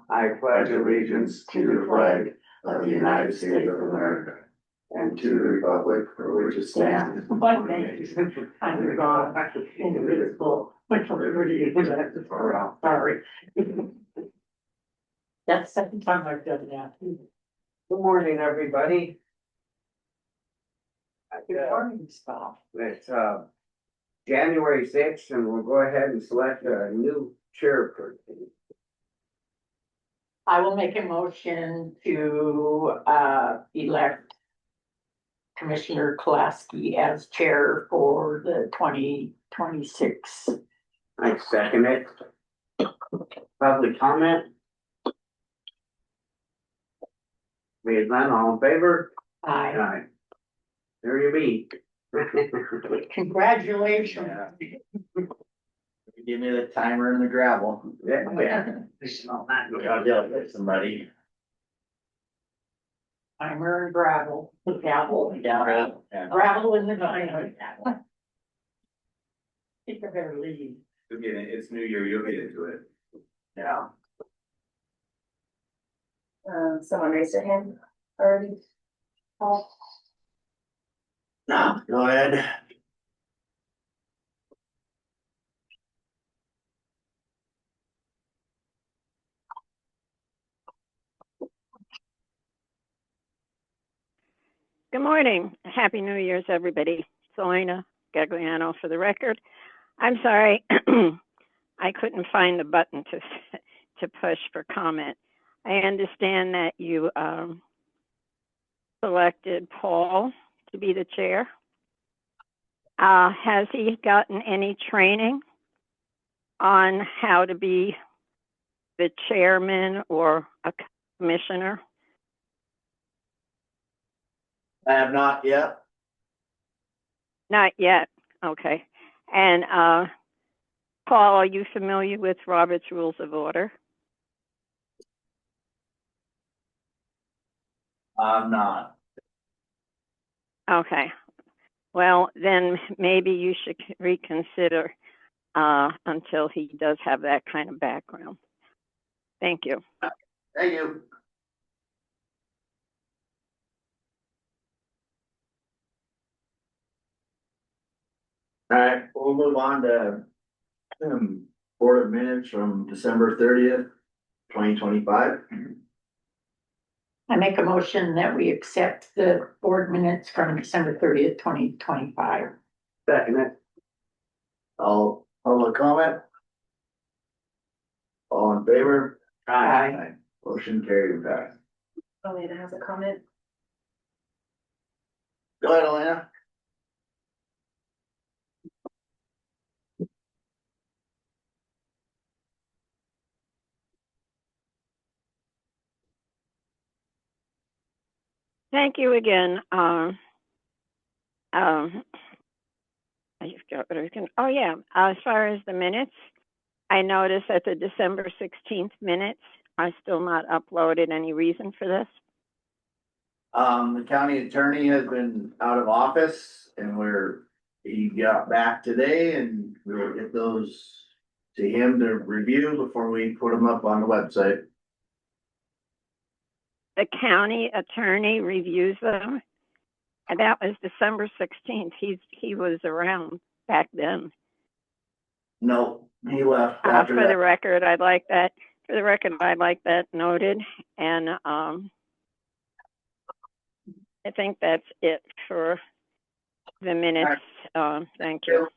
I pledge allegiance to the flag of the United States of America and to the republic for which it stands, one nation, under God, indivisible, with liberty and justice for all. Sorry. That's the second time I've done that. Good morning, everybody. Good morning, Scott. It's January 6th, and we'll go ahead and select a new chairperson. I will make a motion to elect Commissioner Kolaski as chair for the 2026. I second it. Public comment? Being none, all in favor? Aye. There you be. Congratulations. Give me the timer and the gravel. Yeah. Gotta deal with somebody. Timer and gravel, gavel, Yeah. gravel in the timer. I think I better leave. You'll get it. It's New Year, you'll get into it. Yeah. Someone raised their hand already. Paul? No, go ahead. Good morning. Happy New Year's, everybody. Selena Gagliano for the record. I'm sorry, I couldn't find the button to push for comment. I understand that you selected Paul to be the chair. Has he gotten any training on how to be the chairman or a commissioner? I have not yet. Not yet. Okay. And Paul, are you familiar with Robert's Rules of Order? I'm not. Okay. Well, then maybe you should reconsider until he does have that kind of background. Thank you. Thank you. All right, we'll move on to Board of Minutes from December 30th, 2025. I make a motion that we accept the board minutes from December 30th, 2025. Second it. All public comment? All in favor? Aye. Motion carried and passed. Elena has a comment. Go ahead, Elena. Thank you again. Oh yeah, as far as the minutes, I noticed that the December 16th minutes are still not uploaded. Any reason for this? The county attorney has been out of office and he got back today and we'll get those to him to review before we put them up on the website. The county attorney reviews them, and that was December 16th. He was around back then. No, he left after For that. the record, I'd like that. For the record, I'd like that noted, and I think that's it for the minutes. Thank you.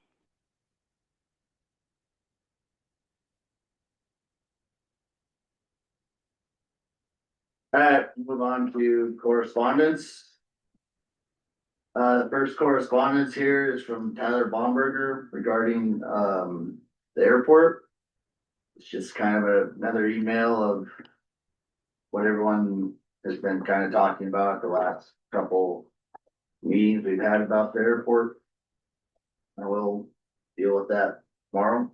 All right, move on to correspondence. The first correspondence here is from Tyler Baumberger regarding the airport. It's just kind of another email of what everyone has been kind of talking about the last couple meetings we've had about the airport. I will deal with that tomorrow.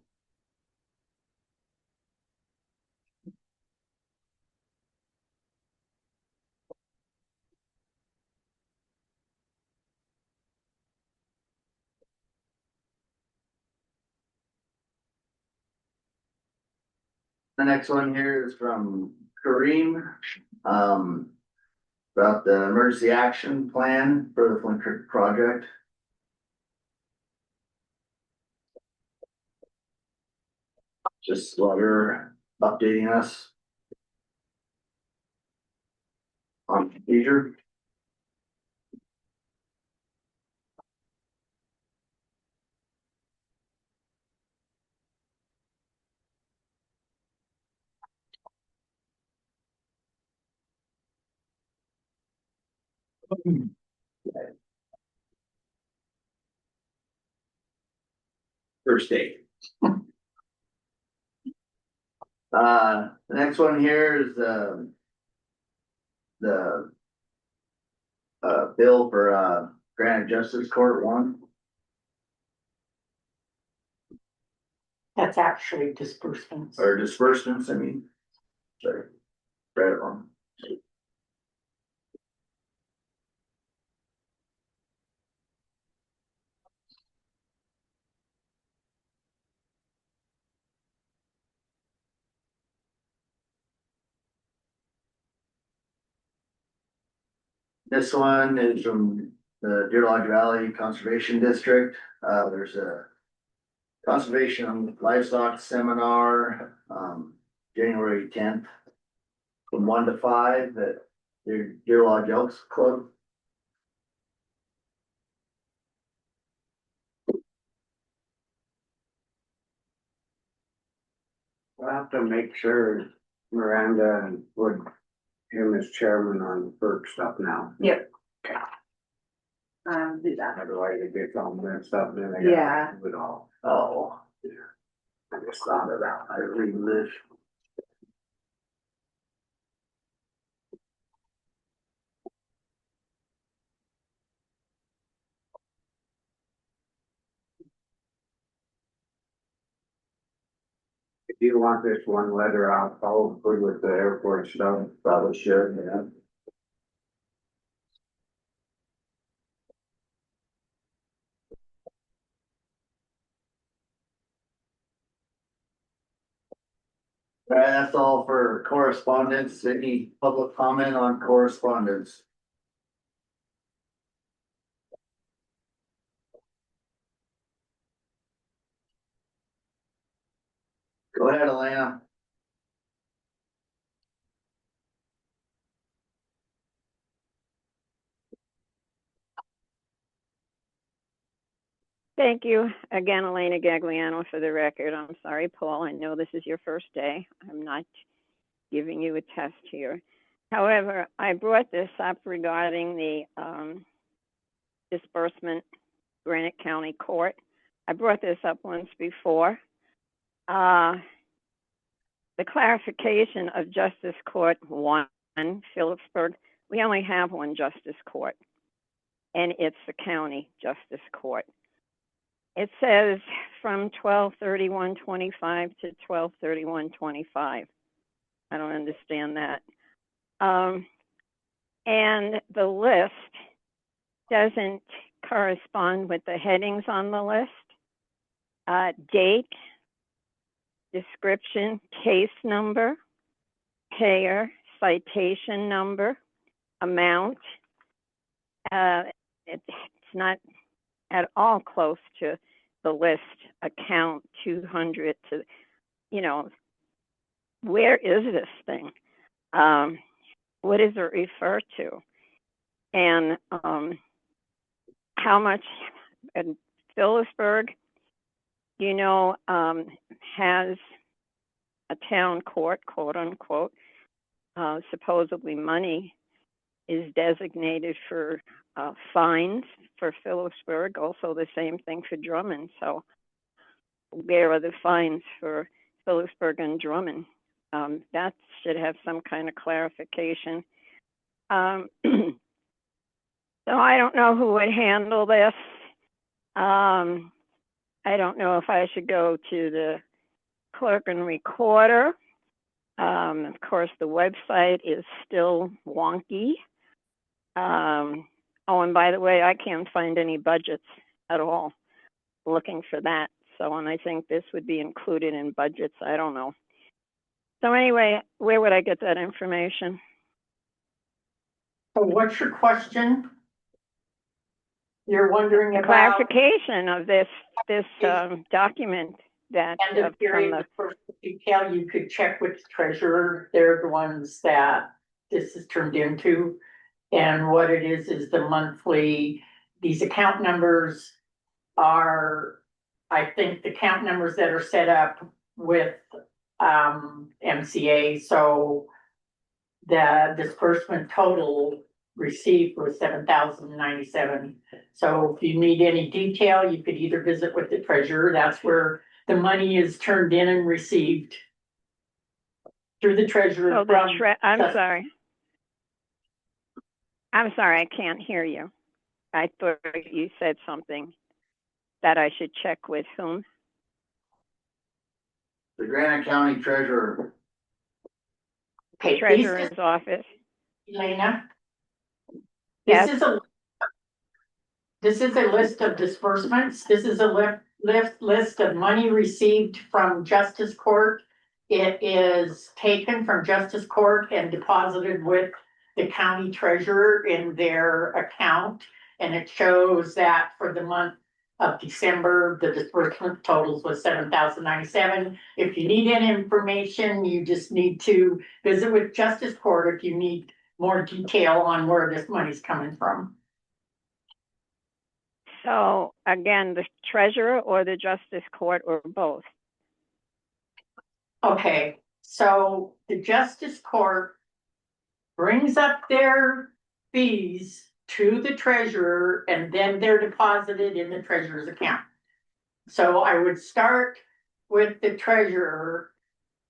The next one here is from Kareem, about the emergency action plan for the Flint Creek project. Just while you're updating us on procedure. First date. The next one here is, the bill for, Granite Justice Court 1. That's actually disbursements. Or disbursements, I mean. Sorry, read it wrong. This one is from the Deer Lodge Valley Conservation District. There's a conservation livestock seminar, January 10th. From 1 to 5 at the Deer Lodge Elks Club. We'll have to make sure Miranda would, him as chairman on FERC stuff now. Yep. Do that. Otherwise it gets all messed up and then they Yeah. gotta do it all. Oh. I just thought of that. I read this. If you want this one letter, I'll follow through with the airport stuff. Probably should, yeah. All right, that's all for correspondence. Any public comment on correspondence? Go ahead, Elena. Thank you again, Elena Gagliano, for the record. I'm sorry, Paul. I know this is your first day. I'm not giving you a test here. However, I brought this up regarding the disbursement, Granite County Court. I brought this up once before. The clarification of Justice Court 1, Phillipsburg, we only have one Justice Court, and it's the County Justice Court. It says from 12/31/25 to 12/31/25. I don't understand that. And the list doesn't correspond with the headings on the list. Date, description, case number, payer, citation number, amount. It's not at all close to the list, account 200 to, where is this thing? What does it refer to? And how much, and Phillipsburg, has a town court, quote unquote, supposedly money is designated for fines for Phillipsburg, also the same thing for Drummond. So where are the fines for Phillipsburg and Drummond? That should have some kind of clarification. So I don't know who would handle this. I don't know if I should go to the clerk and recorder. Of course, the website is still wonky. Oh, and by the way, I can't find any budgets at all. Looking for that. So, and I think this would be included in budgets. I don't know. So anyway, where would I get that information? So what's your question? You're wondering about Clarification of this document that end of from period, the, the first detail, you could check with the treasurer. They're the ones that this is turned into. And what it is the monthly, these account numbers are, I think, the account numbers that are set up with MCA, so the disbursement total received was 7,097. So if you need any detail, you could either visit with the treasurer, that's where the money is turned in and received through the treasurer. oh, from I'm just- sorry. I'm sorry, I can't hear you. I thought you said something that I should check with whom? The Granite County Treasurer. Okay, these Treasurer's office. Elena? Yes. This is a list of disbursements. This is a list of money received from Justice Court. It is taken from Justice Court and deposited with the county treasurer in their account. And it shows that for the month of December, the disbursement totals was 7,097. If you need any information, you just need to visit with Justice Court if you need more detail on where this money's coming from. So again, the treasurer or the justice court or both? Okay, so the Justice Court brings up their fees to the treasurer and then they're deposited in the treasurer's account. So I would start with the treasurer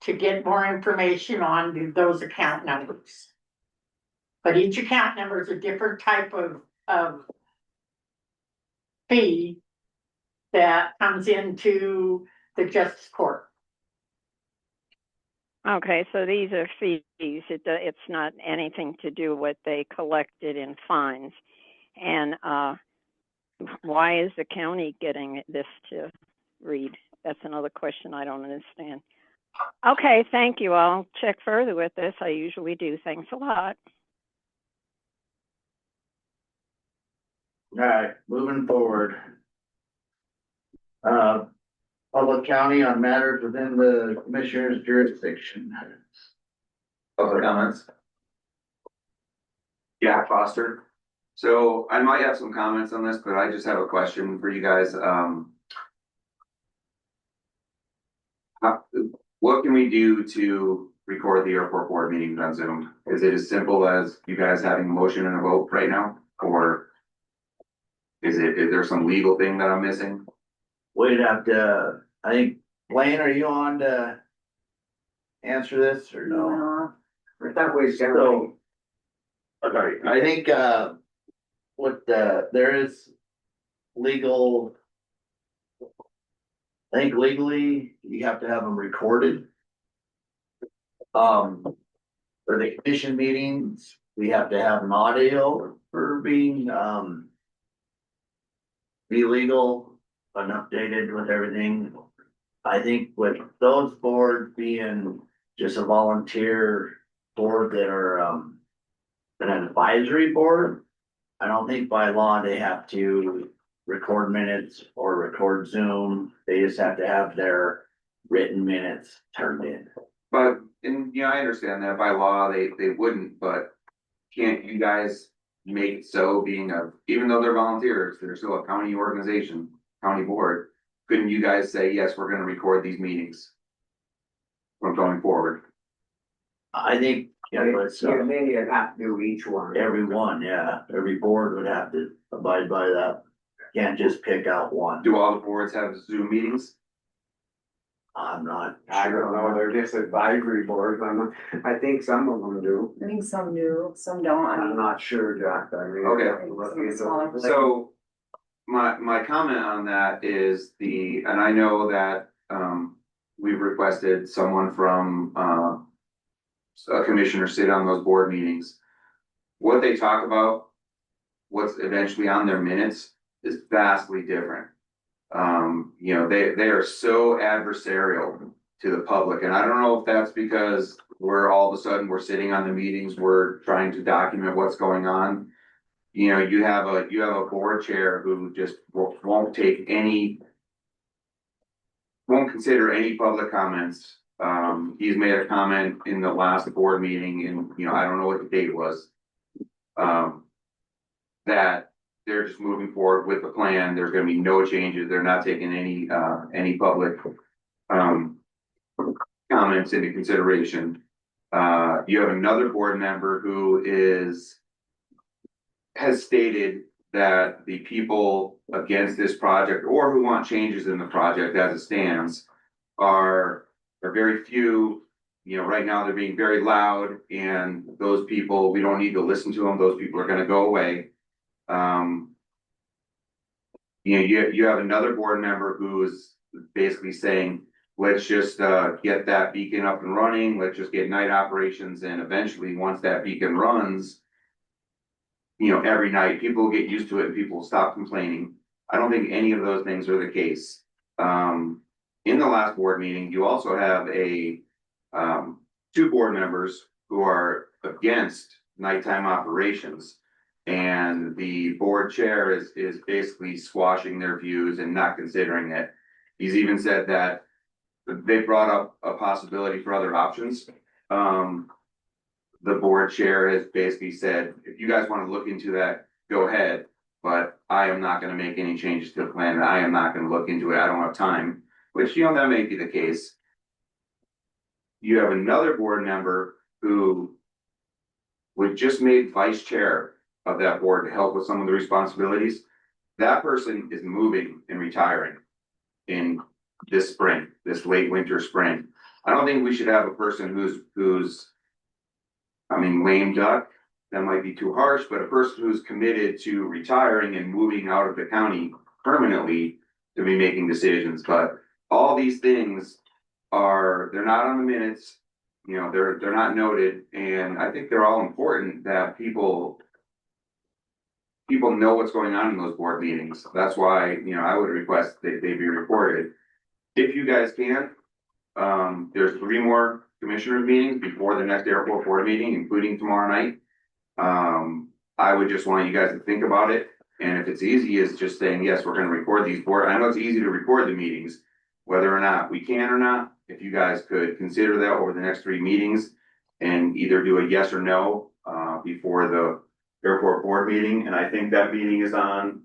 to get more information on those account numbers. But each account number is a different type of fee that comes into the Justice Court. Okay, so these are fees. It's not anything to do with what they collected in fines. And why is the county getting this to read? That's another question I don't understand. Okay, thank you. I'll check further with this. I usually do. Thanks a lot. All right, moving forward. Public county on matters within the commissioner's jurisdiction. Public comments? Jack Foster. So I might have some comments on this, but I just have a question for you guys. What can we do to record the airport board meetings on Zoom? Is it as simple as you guys having a motion and a vote right now? Or is there some legal thing that I'm missing? We'd have to, I think, Blaine, are you on to answer this or no? That way, So, I think, there is legal. I think legally, you have to have them recorded. For the commission meetings, we have to have an audio for being, be legal and updated with everything. I think with those boards being just a volunteer board that are, an advisory board, I don't think by law they have to record minutes or record Zoom. They just have to have their written minutes turned in. But, and yeah, I understand that by law, they wouldn't, but can't you guys make it so even though they're volunteers, they're still a county organization, county board, couldn't you guys say, yes, we're gonna record these meetings from going forward? I think, yeah, but maybe you'd have to do each one. everyone, yeah, every board would have to abide by that. Can't just pick out one. Do all the boards have Zoom meetings? I'm not I don't know, sure. they're just advisory boards, I think some of them do. I think some do, some don't. I I'm mean, not sure, Jack, I mean. Okay. Smaller. So, my comment on that is and I know that, we've requested someone from, a commissioner sit on those board meetings. What they talk about, what's eventually on their minutes is vastly different. They are so adversarial to the public. And I don't know if that's because we're all of a sudden, we're sitting on the meetings, we're trying to document what's going on. You know, you have a board chair who just won't consider any public comments. He's made a comment in the last board meeting, and, you know, I don't know what the date was. That they're just moving forward with the plan. There's gonna be no changes. They're not taking any public, comments into consideration. You have another board member who has stated that the people against this project or who want changes in the project as it stands are very few. You know, right now they're being very loud, and those people, we don't need to listen to them. Those people are gonna go away. You know, you have another board member who is basically saying, let's just get that beacon up and running. Let's just get night operations, and eventually, once that beacon runs, you know, every night, people will get used to it and people will stop complaining. I don't think any of those things are the case. In the last board meeting, you also have two board members who are against nighttime operations. And the board chair is basically squashing their views and not considering it. He's even said that they brought up a possibility for other options. The board chair has basically said, if you guys want to look into that, go ahead. But I am not going to make any changes to the plan. And I am not going to look into it. I don't have time, which, you know, that may be the case. You have another board member who was just made vice chair of that board to help with some of the responsibilities. That person is moving and retiring in this spring, this late winter spring. I don't think we should have a person who's I mean, lame duck, that might be too harsh, but a person who's committed to retiring and moving out of the county permanently to be making decisions. But all these things they're not on the minutes, you know, they're not noted. And I think they're all important that people know what's going on in those board meetings. That's why, you know, I would request that they be recorded. If you guys can, there's 3 more commissioners meetings before the next airport board meeting, including tomorrow night. I would just want you guys to think about it. And if it's easy as just saying, yes, we're going to record these board. I know it's easy to record the meetings, whether or not we can or not. If you guys could consider that over the next 3 meetings and either do a yes or no, before the airport board meeting. And I think that meeting is on,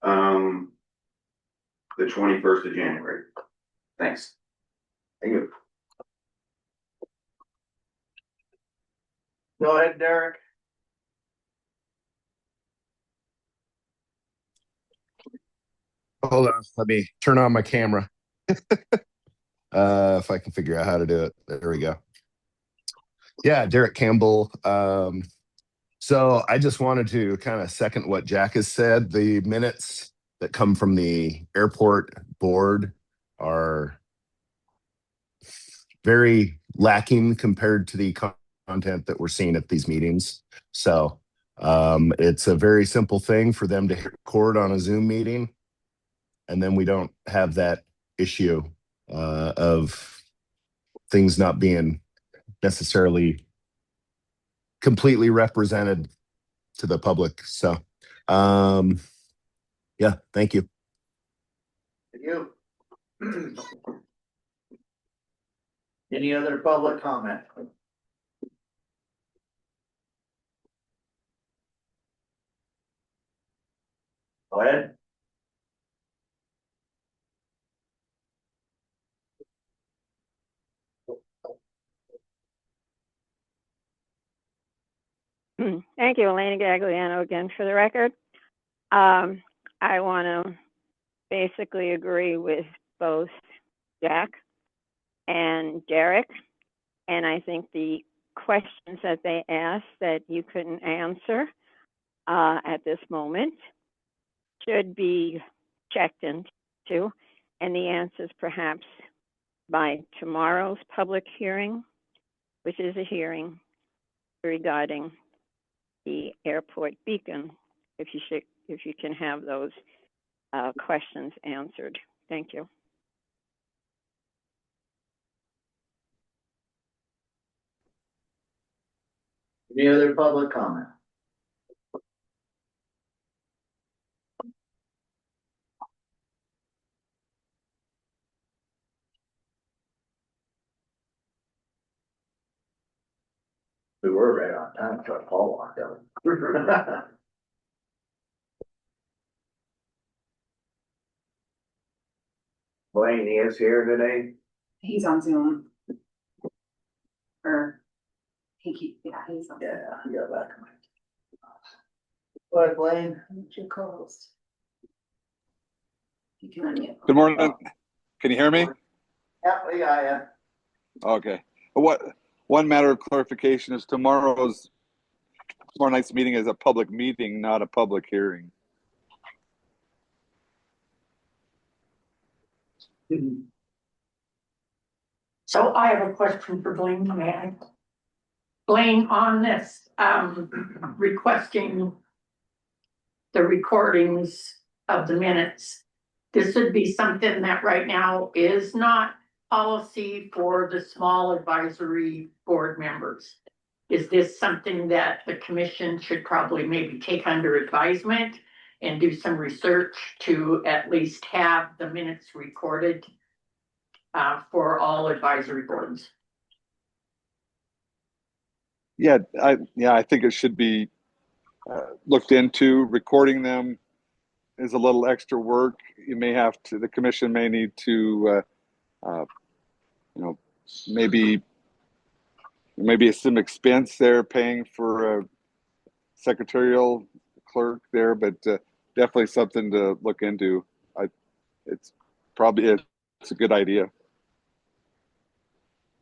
the 21st of January. Thanks. Thank you. Go ahead, Derek. Hold on, let me turn on my camera. If I can figure out how to do it. There we go. Yeah, Derek Campbell. So I just wanted to kind of second what Jack has said. The minutes that come from the airport board are very lacking compared to the content that we're seeing at these meetings. So it's a very simple thing for them to hit record on a Zoom meeting. And then we don't have that issue of things not being necessarily completely represented to the public. So, yeah, thank you. Thank you. Any other public comment? Go ahead. Thank you, Elena Gagliano, again for the record. I want to basically agree with both Jack and Derek. And I think the questions that they asked that you couldn't answer at this moment should be checked into, and the answers perhaps by tomorrow's public hearing, which is a hearing regarding the airport beacon, if you can have those questions answered. Thank you. Any other public comment? We were right on time, so Paul walked out. Blaine is here today. He's on Zoom. Or, he's on. Yeah, you got that. What, Blaine? Your co-host. You can unmute. Good morning. Can you hear me? Yeah, we got ya. Okay. One matter of clarification is tomorrow night's meeting is a public meeting, not a public hearing. So I have a question for Blaine, may I? Blaine, on this, requesting the recordings of the minutes, this would be something that right now is not policy for the small advisory board members. Is this something that the commission should probably maybe take under advisement and do some research to at least have the minutes recorded for all advisory boards? Yeah, I think it should be looked into. Recording them is a little extra work. The commission may need to, maybe some expense there paying for a secretarial clerk there, but definitely something to look into. It's a good idea.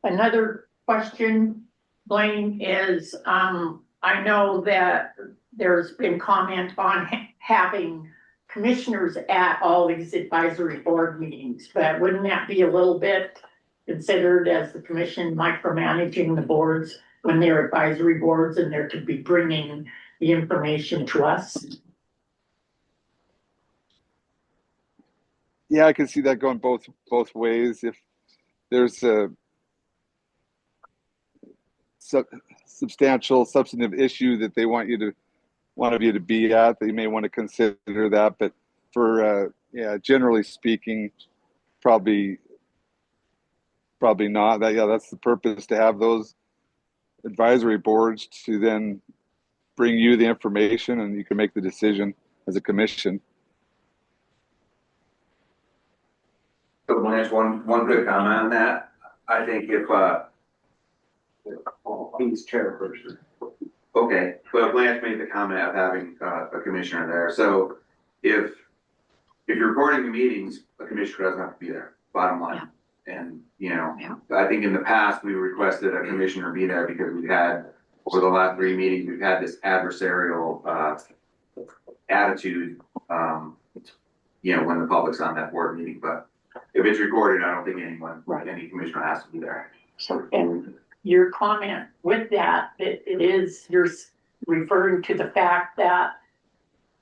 Another question, Blaine, is I know that there's been comment on having commissioners at all these advisory board meetings, but wouldn't that be a little bit considered as the commission micromanaging the boards when they're advisory boards and they're to be bringing the information to us? Yeah, I can see that going both ways. If there's a substantial substantive issue that they want of you to be at, they may want to consider that. But for generally speaking, probably not. That's the purpose, to have those advisory boards to then bring you the information and you can make the decision as a commission. So Blanche, one quick comment on that. I think if He's chairperson. okay, but Blanche made the comment of having a commissioner there. So if you're recording the meetings, a commissioner doesn't have to be there, bottom line. And, I think in the past, we requested a commissioner be there because we've had, over the last 3 meetings, we've had this adversarial attitude, when the public's on that board meeting. But if it's recorded, I don't think any commissioner has to be there. So, and your comment with that, you're referring to the fact that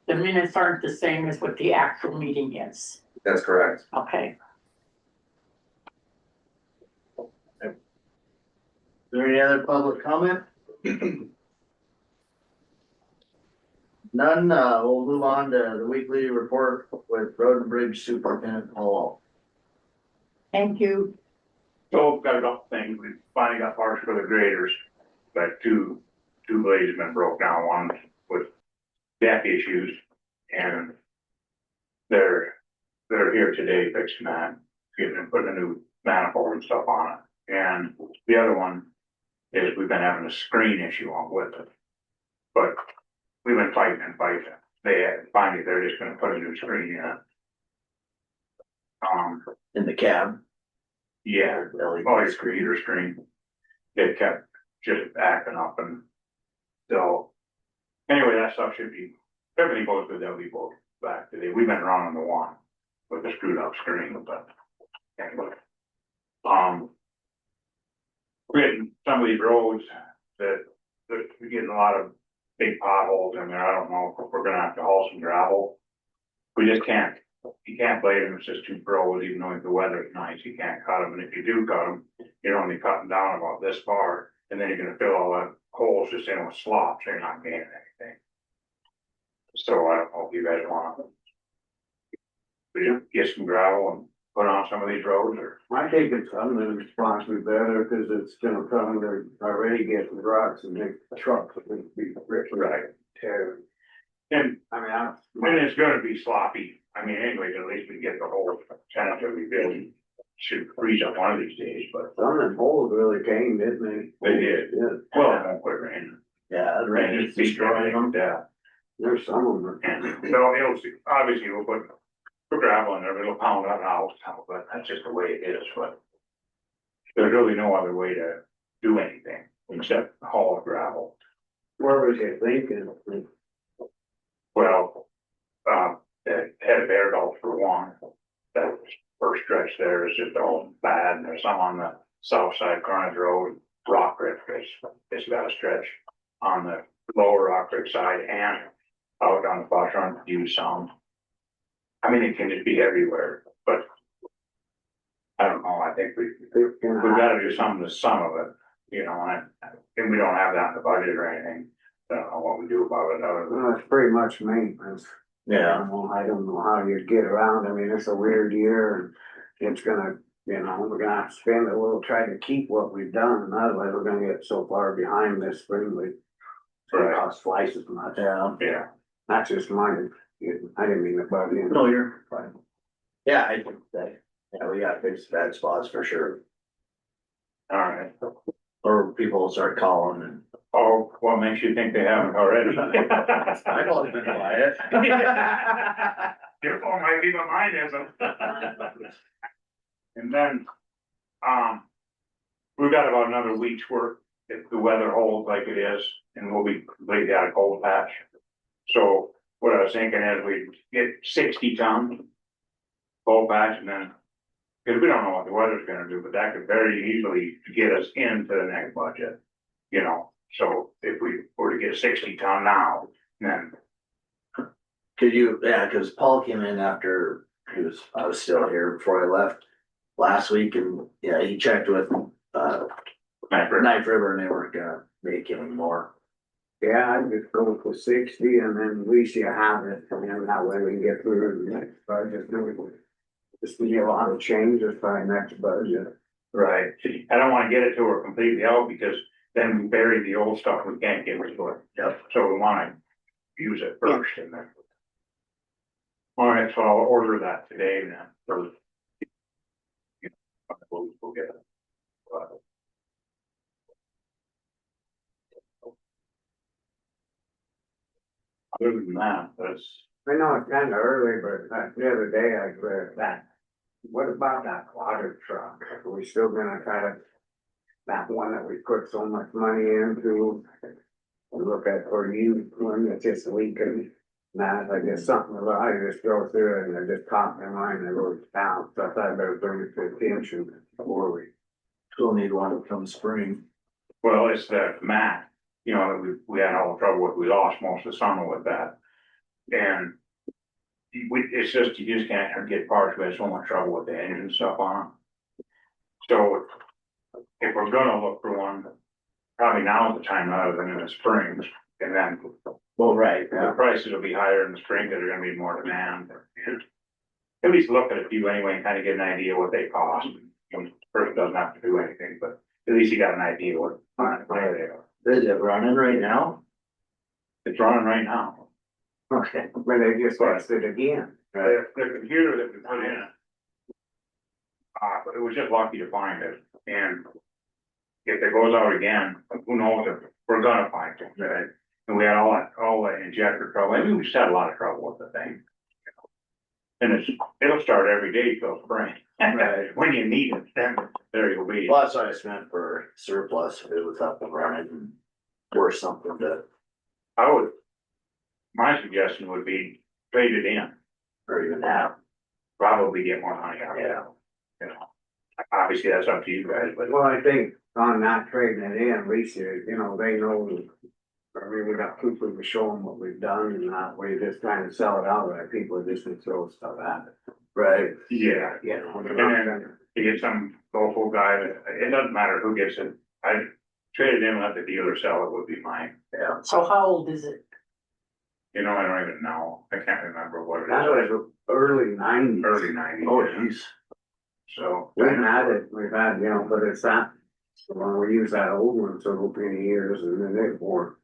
the minutes aren't the same as what the actual meeting is. That's correct. Okay. Is there any other public comment? None, we'll move on to the weekly report with Road and Bridge Superintendent Paul. Thank you. So got a couple things. We finally got parts for the graders, but two blades have been broke down. One with deck issues, and they're here today fixing that, putting a new manifold and stuff on it. And the other one is we've been having a screen issue on with it, but we've been fighting. Finally they're just going to put a new screen in. In the cab. Yeah, heater screen. It kept just acting up, and so anyway, that stuff should be, everything goes good, they'll be both back today. We've been running the one with the screwed up screen, but anyway. We're getting some of these roads that we're getting a lot of big potholes in there. I don't know if we're gonna have to haul some gravel. We just can't you can't blade them, it's just too froze, even though the weather's nice, you can't cut them, and if you do cut them, you're only cutting down about this far, and then you're gonna fill all that holes just in with slop, so you're not gaining anything. So I don't know if you guys wanna. We just get some gravel and put on some of these roads, or, I think it's something that's possibly better, cause it's gonna come, they're already getting rocks and big trucks, are gonna be rich. right, Tear. and, I mean, I. and it's gonna be sloppy, I mean, anyway, at least we get the whole tentatively built. Should freeze up one of these days, but Some of them holes really came, didn't they? they did, Yeah, well, it won't quit raining. Yeah, the rain is destroying them. Yeah. there's some of them. And so it'll, obviously we'll put gravel in there, it'll pound that out, but that's just the way it is, but. There's really no other way to do anything except haul gravel. Where was you thinking? Well, the head of air gulch for one, that first stretch there is just all bad, and there's some on the south side Carnage Road, Rock Ridge, it's got a stretch on the lower Rock Ridge side and out on the Fox Run, do some. I mean, it can just be everywhere, but I don't know, I think we've gotta do something to some of it, you know, and we don't have that in the budget or anything. I don't know what we do about it other than. Well, it's pretty much maintenance. Yeah. I don't know how you'd get around, I mean, it's a weird year and it's gonna, you know, we're gonna have to spend a little, try to keep what we've done, and otherwise we're gonna get so far behind this spring, it's gonna Right. cost twice as much. Yeah. Yeah, That's just mine, I didn't mean to butt in. No, you're fine. Yeah, I think that, yeah, we got fixed bad spots for sure. all right. Or people will start calling and. Oh, what makes you think they haven't already? I don't even quiet. Your phone might be, but mine isn't. And then, we've got about another week's work if the weather holds like it is, and we'll be completely out of cold patch. So what I was thinking is we get 60 tons cold patch, and then, because we don't know what the weather's gonna do, but that could very easily get us into the next budget, you know? So if we were to get 60 ton now, then, Could you, yeah, cause Paul came in after I was still here before I left last week and, yeah, he checked with, Knife River and they weren't gonna make any more. Yeah, I'd just go for 60 and then at least you have it, and then that way we can get through the next budget. Just be a lot of changes by next budget. right, I don't wanna get it to her completely out, because then we bury the old stuff we can't get rid of. Yep. So we wanna use it first and then. All right, so I'll order that today then, for. We'll get it. Other than that, that's, I know it's kind of early, but the other day I read that. What about that water truck? Are we still gonna try to, that one that we put so much money into? And look at for you, one that's just leaking. Nah, I guess something, I just go through it and it just caught my mind, I wrote it down, so I thought I better bring it to attention before we. We'll need one come spring. well, it's the mat, you know, that we had all the trouble with, we lost most of the summer with that. And it's just, you just can't get parts, we had so much trouble with the engine stuff on it. So if we're gonna look for one, probably now is the time rather than in the spring, and then Well, right, the prices will be higher in the spring, because there's gonna be more demand. And at least look at a few anyway, and kind of get an idea what they cost. First doesn't have to do anything, but at least you got an idea what they are. Is it running right now? It's running right now. Okay. But they just fixed it again. The computer that we put in. It was just lucky to find it, and if it goes out again, who knows if we're gonna find it, right? And we had all that injector trouble, I mean, we just had a lot of trouble with the thing. And it'll start every day till spring. Right. When you need it, then there you'll be. Well, that's what I meant for surplus, if it was up and running, or something to, My suggestion would be trade it in, or even have. probably get more money out of it. You know, obviously that's up to you guys, but Well, I think on not trading it in, at least, you know, they know I mean, we got people to show them what we've done and not, we just trying to sell it out, right? People are just gonna throw stuff at it. Right. Yeah, You know, and then you get some local guy that, it doesn't matter who gets it, I trade it in, let the dealer sell it would be mine. Yeah. So how old is it? You know, I don't even know, I can't remember what that it is, was early '90s. early '90s. Oh, geez. So. We've had, you know, but it's that, when we use that old one so many years and then they were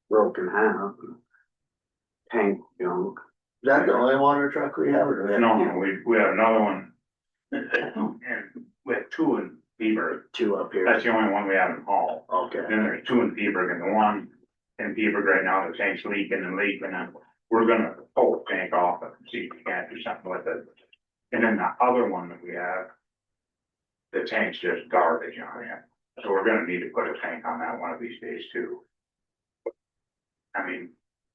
broken half. Tank, you know, Is that the only water truck we have, or do we have? No, we have another one. And we have two in Beaver, Two up here? that's the only one we have in Hall. Okay. Then there's two in Beaver, and the one in Beaver right now, the tank's leaking, and we're gonna pull the tank off and see if we can't do something with it. And then the other one that we have, the tank's just garbage on it, so we're gonna need to put a tank on that one of these days too. I mean,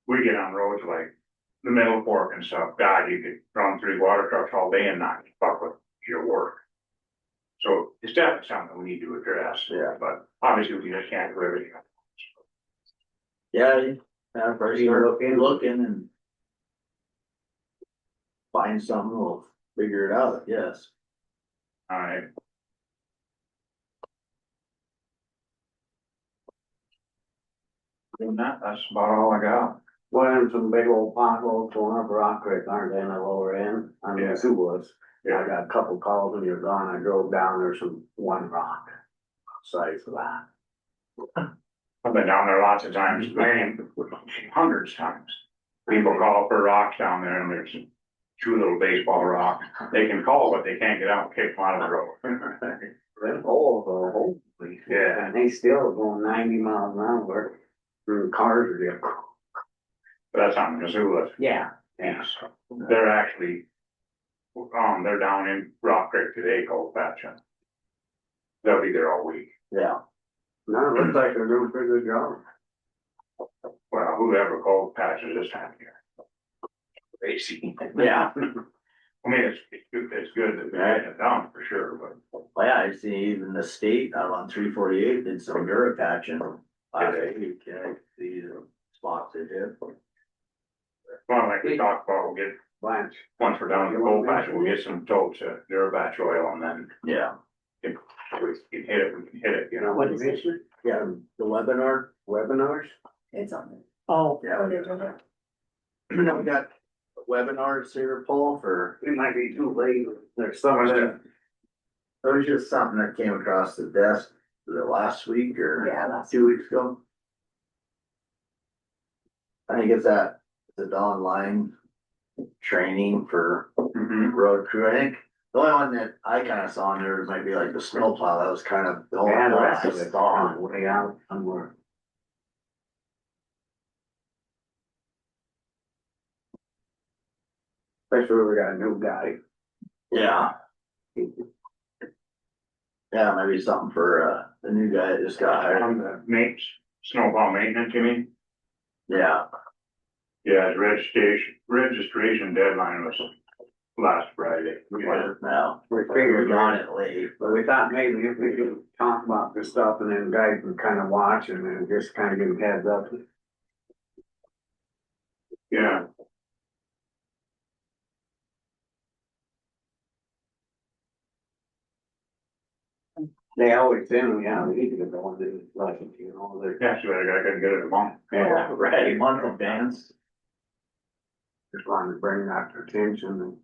we get on roads like the Middle Fork and stuff, God, you could run 3 water trucks all day and not fuck with your work. So it's definitely something we need to address. Yeah. But obviously we just can't do everything. Yeah, first You start looking? looking and find something, we'll figure it out, yes. Alright. Doing that, that's about all I got. well, and some big old potholes going up Rock Creek, aren't they, in the lower end? I mean, Yeah. who was? Yeah. I got a couple calls when you're gone, I drove down, there's one rock. Size of that. I've been down there lots of times, man, hundreds of times. People call for rocks down there and there's 2 little baseball rocks. They can call, but they can't get out and kick them out of the road. Them holes are holy. Yeah. And they still going 90 miles an hour. Through cars are there. But that's on Missoula. Yeah, yeah. They're actually, they're down in Rock Creek today, cold patching. They'll be there all week. Yeah. No, it looks like they're doing a pretty good job. Well, whoever cold patches this time of year. Crazy. Yeah. I mean, it's good that they're getting it done for sure, but Well, yeah, I see even the state out on 348 did some Dura patching last week, yeah, see the spots they did. well, like we talked about, we'll get, Blanche. once we're done with the cold patch, we'll get some totes of Durabatch oil and then Yeah. if we can hit it, we can hit it, you know. What is it? Yeah, the webinar. Webinars? It's on there. Oh, Yeah. Oh, they're doing it. We got webinars here, Paul, for, It might be too late. There's some of that. it was just something that came across the desk, was it last week or Yeah, last 2 weeks ago? I think it's that, the online training for Mhm. road crew, I think. The only one that I kinda saw in there might be like the snowplow, that was kind of the only Yeah, the one rest I of it's saw. on way out somewhere. Especially we got a new guy. Yeah. Yeah, maybe something for, the new guy that just got hired. On the snowball maintenance, you mean? Yeah, Yeah, his registration deadline was last Friday. what is now? We We're figured on on it, it late. but we thought maybe if we could talk about this stuff and then guys can kind of watch and then just kind of give them heads up. Yeah, They always say, yeah, we need to get the one that is like, you know, they're. yeah, so I couldn't get it tomorrow. Yeah, Right, month advance. just wanted to bring that to attention and.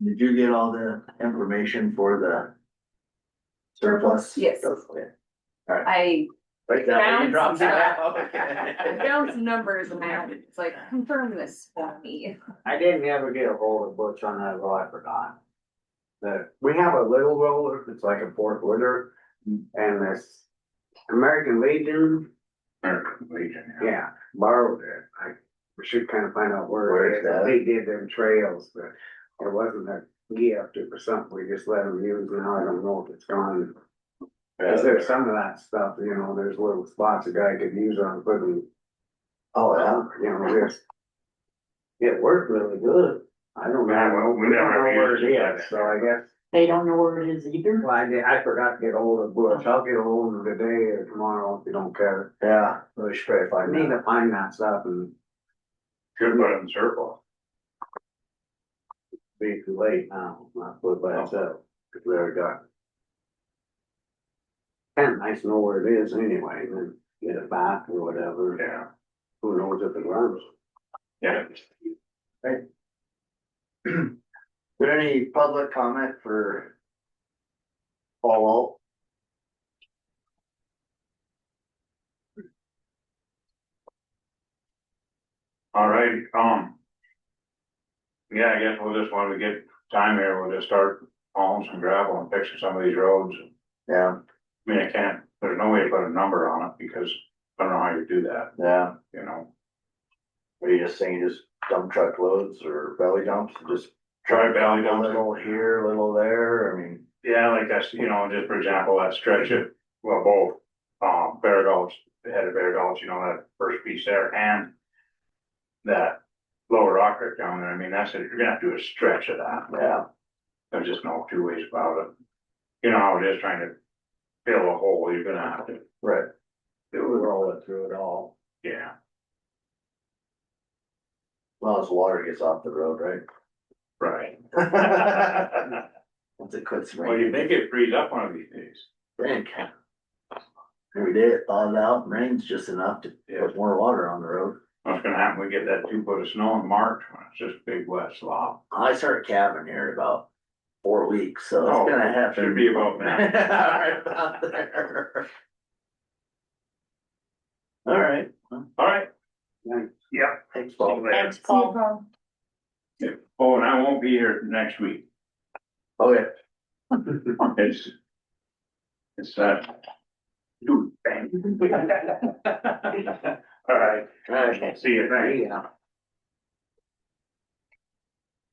Did you get all the information for the surplus? Yes. Okay. I Right down, you dropped it Found off. I found some numbers and I it's like, confirm this for me. I didn't ever get a hold of Butch on that, roll. I forgot. We have a little roller, it's like a 4-footer, and this American Legion, American Legion, yeah, borrowed it. We should kind of find out where Where's it is. that? They did them trails, but it wasn't a gift, it was something we just let them use, and I don't know if it's gone. Cause there's some of that stuff, you know, there's little spots a guy could use on putting, Oh, yeah. you know, just. It worked really good. I don't Yeah, know, well, we don't know where it is, so I guess, They don't know where it is either. well, I forgot to get hold of Butch, I'll get hold of him today or tomorrow if you don't care. Yeah, we should probably I find need that. to find that stuff and Should put it in surplus. be too late now, not put it by itself, cause we already got. Kinda nice to know where it is anyway, and then get it back or whatever, Yeah, who knows if it runs. yeah. Is there any public comment for Paul? All right, yeah, I guess we'll just, when we get time here, we'll just start hauling some gravel and fixing some of these roads. Yeah, I mean, I can't, there's no way to put a number on it because I don't know how you do that, yeah. you know? Are you just saying just dump truck loads or belly dumps, just Try belly a dumps. little here, a little there? I mean, Yeah, like that's, you know, just for example, that stretch of, well, both, Bear Gulch, the head of Bear Gulch, you know, that first piece there and that lower rock right down there, I mean, that's it, you're gonna have to do a stretch of that. yeah, There's just no two ways about it. You know how it is trying to fill a hole, you're gonna have to right. do it. Roll it through it all. Yeah, Well, as water gets off the road, right? right. Once it quits Well, you raining. think it frees up one of these days. Think. Every day it thaws out, and rains just enough to Yeah. put more water on the road. What's gonna happen, we get that 2 foot of snow in March, when it's just big wet slop. I started calving here in about 4 weeks, so Oh, it's gonna happen. should be about that. Right about there. All right. All right. Thanks. Yeah. Thanks, Paul. Thanks, See you, Paul. Paul. Oh, and I won't be here next week. Okay. It's that. Dude, bang. All right, All right. see you, thanks. Yeah.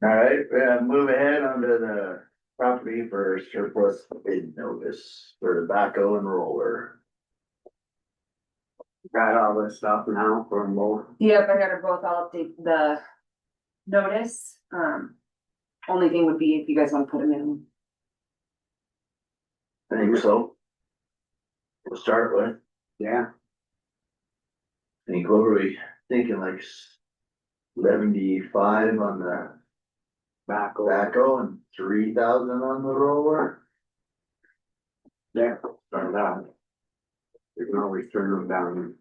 All right, move ahead onto the property for surplus bid notice for tobacco and roller. Got all this stuff now for them both. Yep, I got her both, I'll update the notice, only thing would be if you guys wanna put them in. I think so. We'll start with, Yeah, I think, what were we thinking, like 75 on the back over. tobacco and 3,000 on the roller? Yeah, start out. You can always turn them down.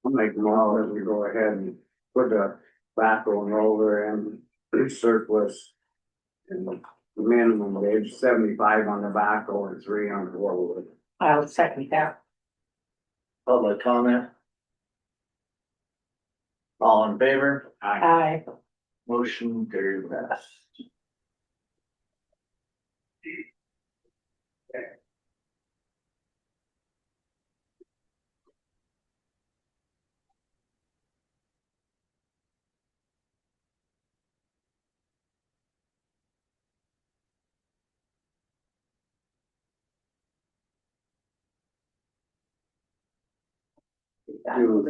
I'll make them all as we go ahead and put the backhoe and roller and surplus. And the minimum wage, 75 on the backhoe and 3 on the roller. I'll second that. Public comment? All in favor? Aye. Motion carried pass.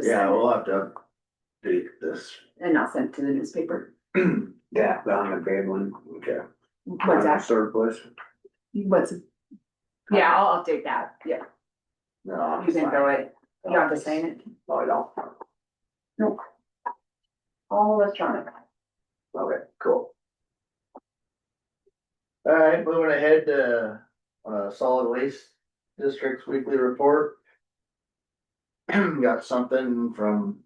Yeah, we'll have to update this. And I'll send it to the newspaper. Yeah, on the big one. Okay. What's On the that? surplus. What's? Yeah, I'll update that, yeah, No, I'm you can fine. throw it, you don't have to sign it, No, I don't. nope. All electronic. Okay, cool. All right, moving ahead to, solid waste district's weekly report. Got something from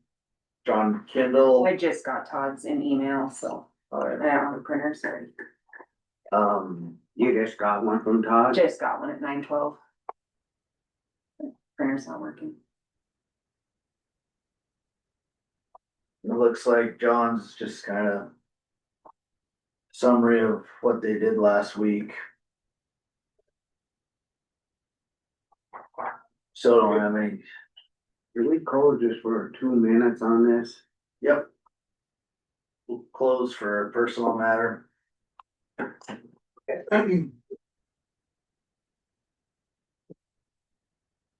John Kindle. I just got Todd's in email, so All I right. don't have a printer, sorry, You just got one from Todd? just got one at 9:12. Printer's not working. it looks like John's just kind of summary of what they did last week. So don't have any, Did we close just for 2 minutes on this? yep. We'll close for a personal matter.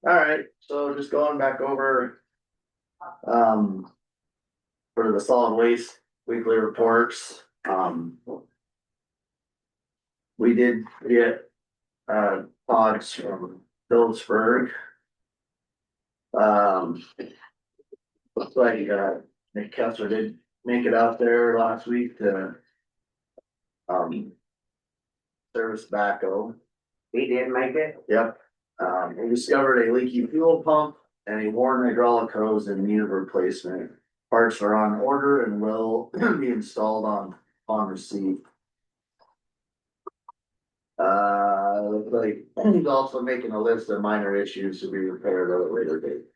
All right, so just going back over, for the solid waste weekly reports, we did get, thoughts from Phillipsburg. Looks like, Nick Kessler did make it out there last week to, service backhoe. He did make it? Yep. We discovered a leaky fuel pump and a worn hydraulic hose in need of replacement. Parts are on order and will be installed on receipt. Looks like he's also making a list of minor issues to be repaired at a later date.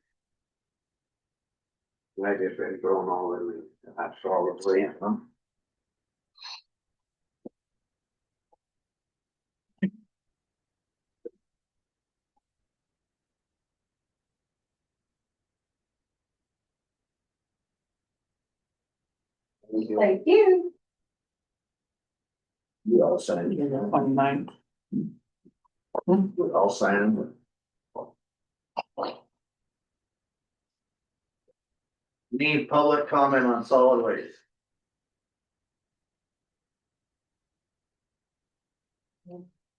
I just been thrown all in that solid waste. Thank you. You all sign it. 29th. I'll sign them. Need public comment on solid waste.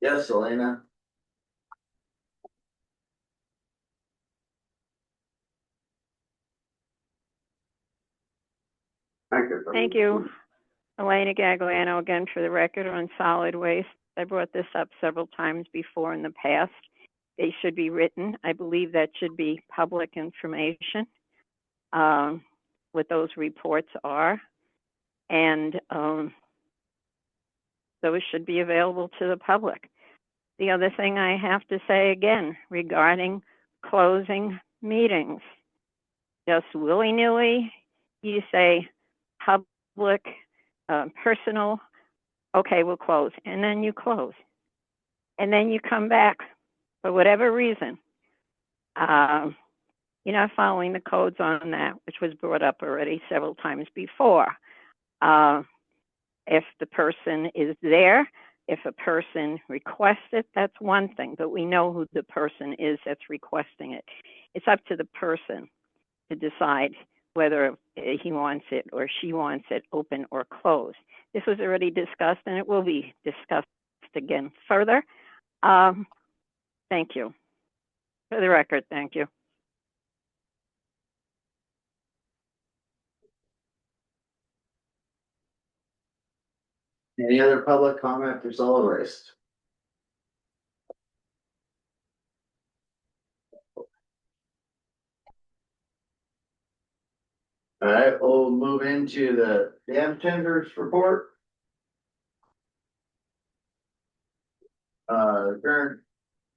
Yes, Elena. Thank you. Elena Gagliano again for the record on solid waste. I brought this up several times before in the past. They should be written. I believe that should be public information, what those reports are. And those should be available to the public. The other thing I have to say again regarding closing meetings, just willy-nilly, you say public, personal, okay, we'll close. And then you close. And then you come back for whatever reason. You're not following the codes on that, which was brought up already several times before. If the person is there, if a person requests it, that's one thing, but we know who the person is that's requesting it. It's up to the person to decide whether he wants it or she wants it open or closed. This was already discussed and it will be discussed again further. Thank you. For the record, thank you. Any other public comment for solid waste? All right, we'll move into the dam tenders report. Current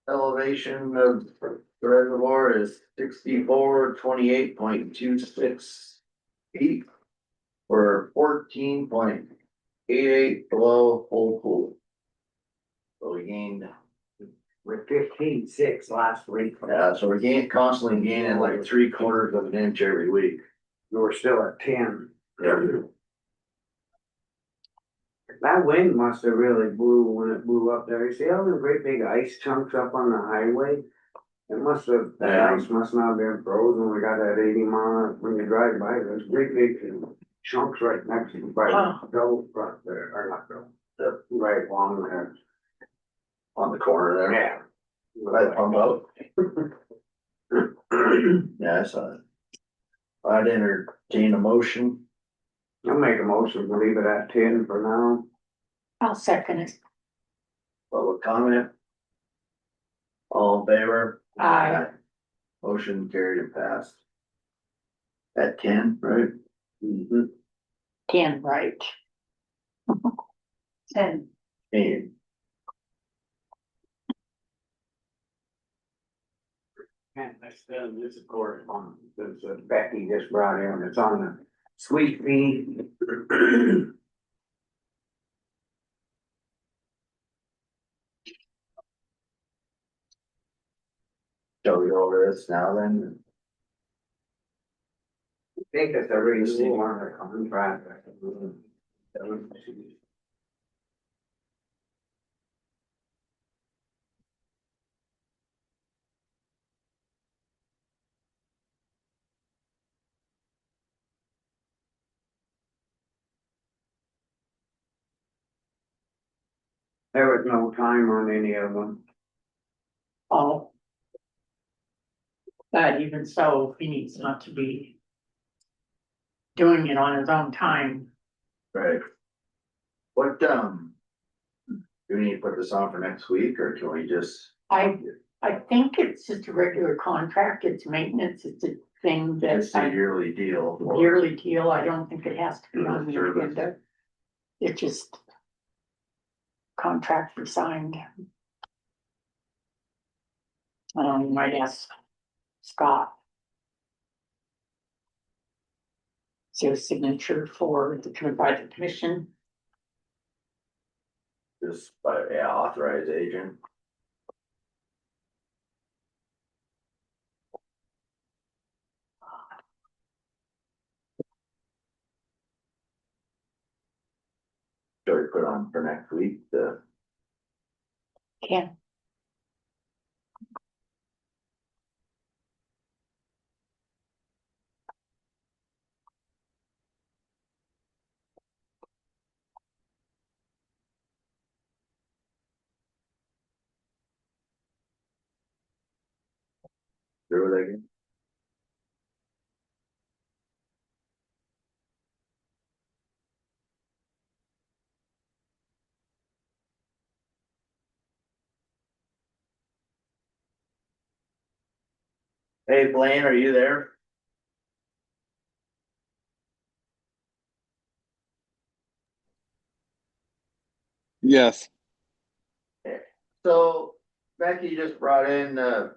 elevation of the reservoir is 6428.26 feet. Or 14.88 below full pool. So we gained. We're 15.6 last week. Yeah, so we're constantly gaining like 3/4 of an inch every week. We were still at 10. Yeah. That wind must have really blew when it blew up there. You see all the great big ice chunks up on the highway? It must have, the Yeah. ice must not have been frozen. We got that 80 mile, when you drive by, there's great big chunks right next to the double front there, or not double, right along there. On the corner there. Yeah. Right pump out. Yeah, I saw it. I'd entertain a motion. I'll make a motion to leave it at 10 for now. I'll second it. Public comment. All in favor? Aye. Motion carried and passed. At 10, right? Mm-hmm. 10, right? 10. And And this is correspondence that Becky just brought in. It's on the sweet pea. shall we go over this now then? I think it's a renewal on the contract. There was no time on any of them. Oh. But even so, he needs not to be doing it on his own time. Right. What, do we need to put this on for next week, or can we just? I think it's just a regular contract, it's maintenance, it's a thing that It's a yearly deal. yearly deal, I don't think it has to be on the Service. agenda. It just contract be signed. You might ask Scott. So signature for by the commission. Just by, yeah, authorized agent. Should we put on for next week, Can. do it again? Hey Blaine, are you there? Yes. So Becky just brought in the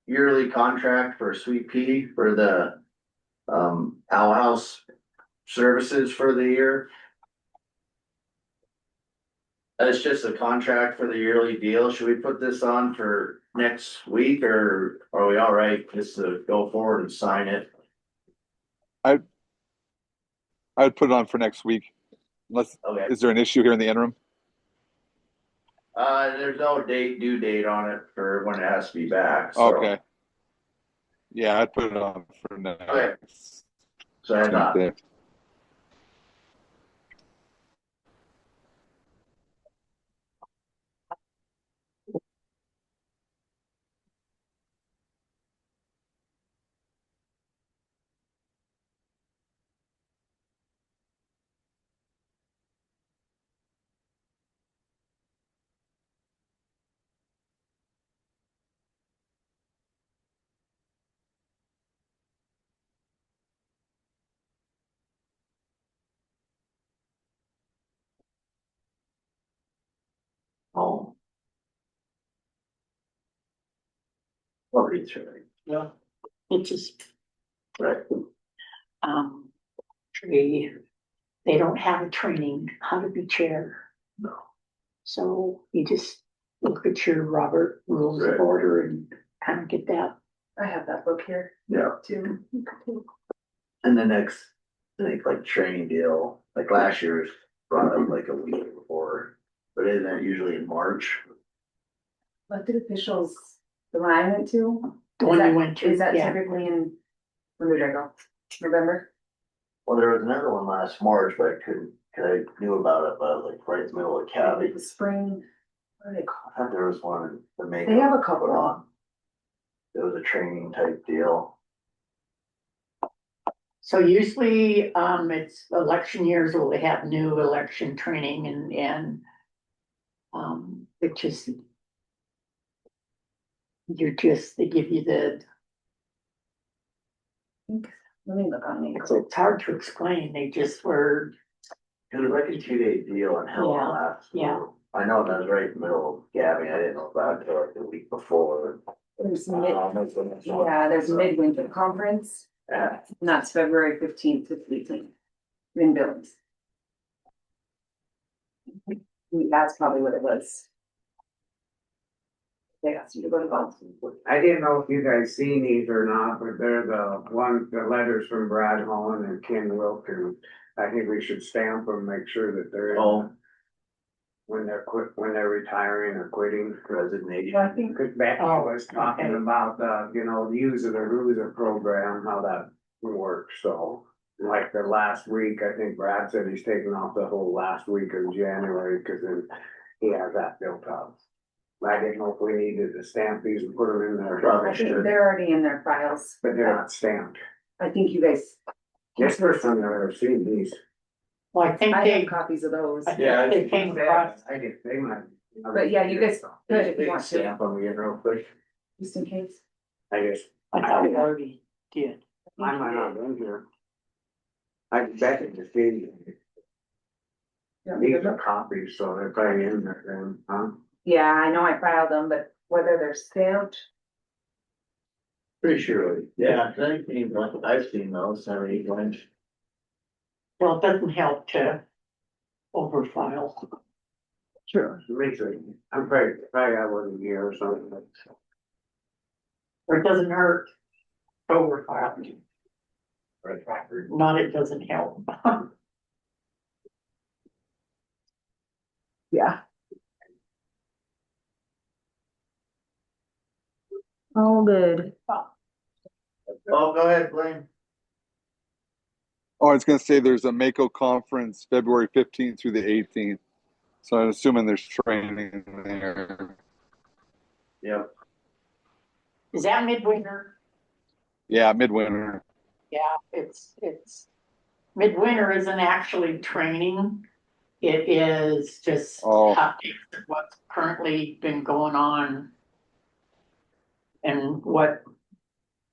yearly contract for Sweet Pea for the Owl House services for the year. It's just a contract for the yearly deal. Should we put this on for next week, or are we all right just to go forward and sign it? I would put it on for next week. Unless, Okay. is there an issue here in the interim? There's no due date on it for when it has to be back, so. Okay. Yeah, I'd put it on for next. Okay. So I thought, Tuesday. oh. I'll read through it. Yeah. It just, Right. they don't have a training how to be chair. No. So you just look at your Robert Rules of Right. Order and kind of get that. I have that book here Yeah. too. And the next, I think like training deal, like last year's brought up like a week before, but isn't it usually in March? Elected officials, the one I went to. The one is you that- went to, Is that yeah. typically in, when did I go? November? Well, there was another one last March, but I couldn't, cause I knew about it, but like right in the middle of Cali. The spring, what are they I called? thought there was one in the May. They have a couple. Put on. It was a training type deal. So usually, it's election years where they have new election training and it just. They give you Let me look on these. it's hard to explain, they just were, It was like a 2-day deal and hell Yeah, last. yeah. I know that was right in the middle of Gabby. I didn't know about it till like the week before. There's That's the next one. yeah, there's midwinter conference, Yeah. and that's February 15th to 18th. In Billings. That's probably what it was. They asked you to go to Boston. I didn't know if you guys seen these or not, but they're the letters from Brad Holland and Ken Wilken. I think we should stamp them, make sure that they're in Oh, when they're retiring or quitting. resignation. I think Cause Becky Oh, was talking okay. about the, the use of the RUSA program, how that works, so. like the last week, I think Brad said he's taking off the whole last week of January, cause then he has that built up. I didn't know if we needed to stamp these and put them in there. Probably I think should. they're already in their files. But they're not stamped. I think you guys, This first time I've ever seen these. Well, I think I they, have copies of those. I Yeah, think they came across, I guess they might. But yeah, you guys could if you want to, Stamp them again real quick. just in case. I guess, I thought we already did. I might not have been here. I bet it just see. These are copies, so they're probably in there then, huh? Yeah, I know I filed them, but whether they're stamped, Pretty sure. Yeah, I think I've seen those, already went. Well, it doesn't help to overfile. Sure. Makes it, I'm probably I wasn't here or something, but. Or it doesn't hurt to overfile. Right. Not it doesn't help. Yeah. All good. Oh, go ahead, Blaine. Oh, I was gonna say there's a Mako conference February 15th through the 18th. So I'm assuming there's training there. Yep. Is that midwinter? Yeah, midwinter. Yeah, it's, midwinter isn't actually training. It is just Oh. updates of what's currently been going on. And what,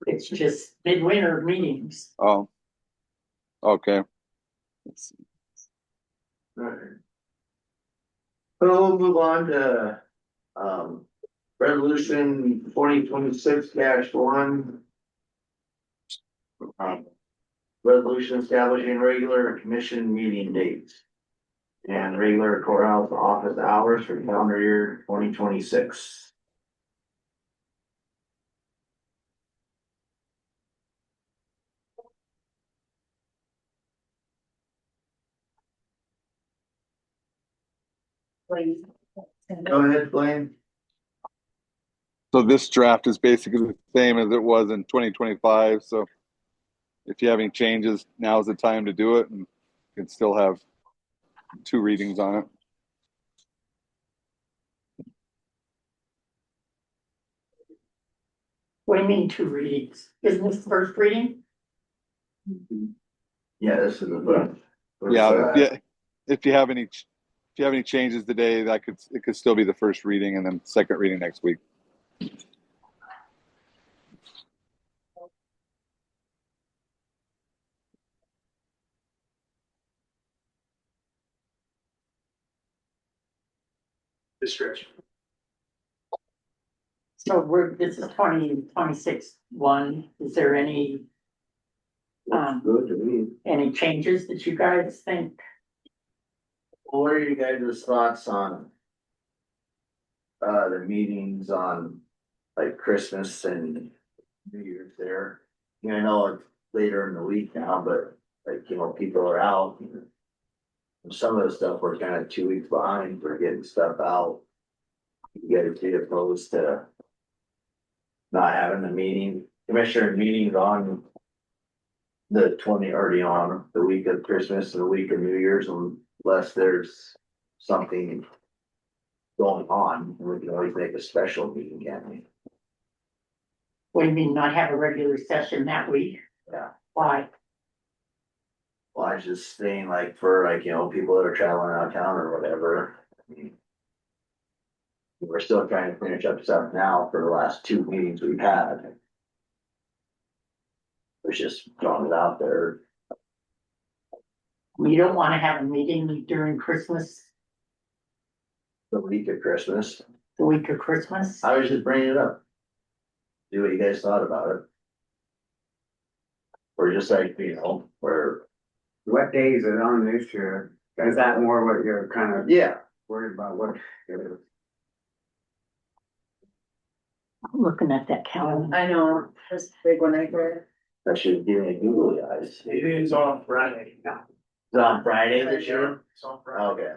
it's just midwinter meetings. Oh. Okay. Let's see. Alright. So we'll move on to, resolution 2026-1. Resolution establishing regular commission meeting dates. And regular courthouse office hours for calendar year 2026. Please. Go ahead, Blaine. So this draft is basically the same as it was in 2025. So if you have any changes, now's the time to do it, and you can still have 2 readings on it. What do you mean 2 readings? Isn't this the first reading? Yeah, this is the first. Yeah, if you have any changes today, it could still be the first reading and then second reading next week. Description. So this is 2026-1. Is there any, Good to me. any changes that you guys think? What are you guys' thoughts on? The meetings on like Christmas and New Year's there? You know, I know it's later in the week now, but like, you know, people are out. And some of the stuff we're kind of 2 weeks behind for getting stuff out. You guys be opposed to not having the meeting, commissioner meetings on the 20 already on the week of Christmas and the week of New Year's, unless there's something going on, we can always make a special meeting, can't we? What do you mean not have a regular session that week? Yeah. Why? Well, I was just saying like for like, you know, people that are traveling out of town or whatever. I mean, we're still trying to finish up stuff now for the last 2 meetings we've had. It's just throwing it out there. You don't wanna have a meeting during Christmas, The week of Christmas. the week of Christmas? I was just bringing it up. See what you guys thought about it. Or just like, you know, where, What day is it on this year? Is that more what you're kind of yeah, worried about, what? I'm looking at that calendar. I know, this big one right there. that should give me googly eyes. It is on Friday now. Is it on Friday this year? It's on Friday. Okay.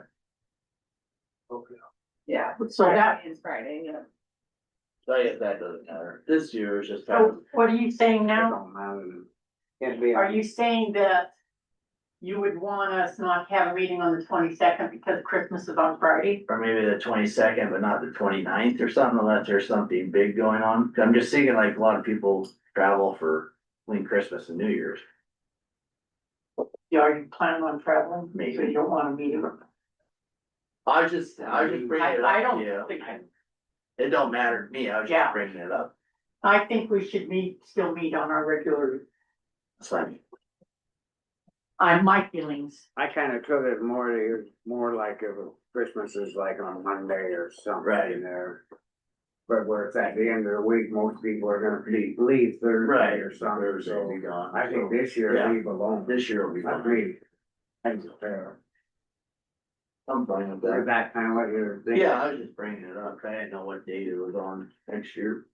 Okay. Yeah. So that, is Friday, yeah. So I guess that doesn't matter. This year is just kind of, so what are you saying now? Don't matter. Can't be. Are you saying that you would want us not have a meeting on the 22nd because Christmas is on Friday. Or maybe the 22nd, but not the 29th or something, unless there's something big going on. I'm just thinking like a lot of people travel for between Christmas and New Year's. Are you planning on traveling? Maybe. So you don't want to meet him. I was just bringing it up. I don't yeah. think, It don't matter to me, I was Yeah. just bringing it up. I think we should still meet on our regular, That's fine. my feelings. I kinda took it more like if Christmas is like on Monday or something Right. in there. But where it's at the end of the week, most people are gonna leave Thursday Right. or something, Thursday so will be gone. I think this year Yeah. leave alone. This year will be I fine. agree. Thanks, fair. I'm fine with Is that. that kinda what you're thinking? Yeah, I was just bringing it up. I didn't know what date it was on next year.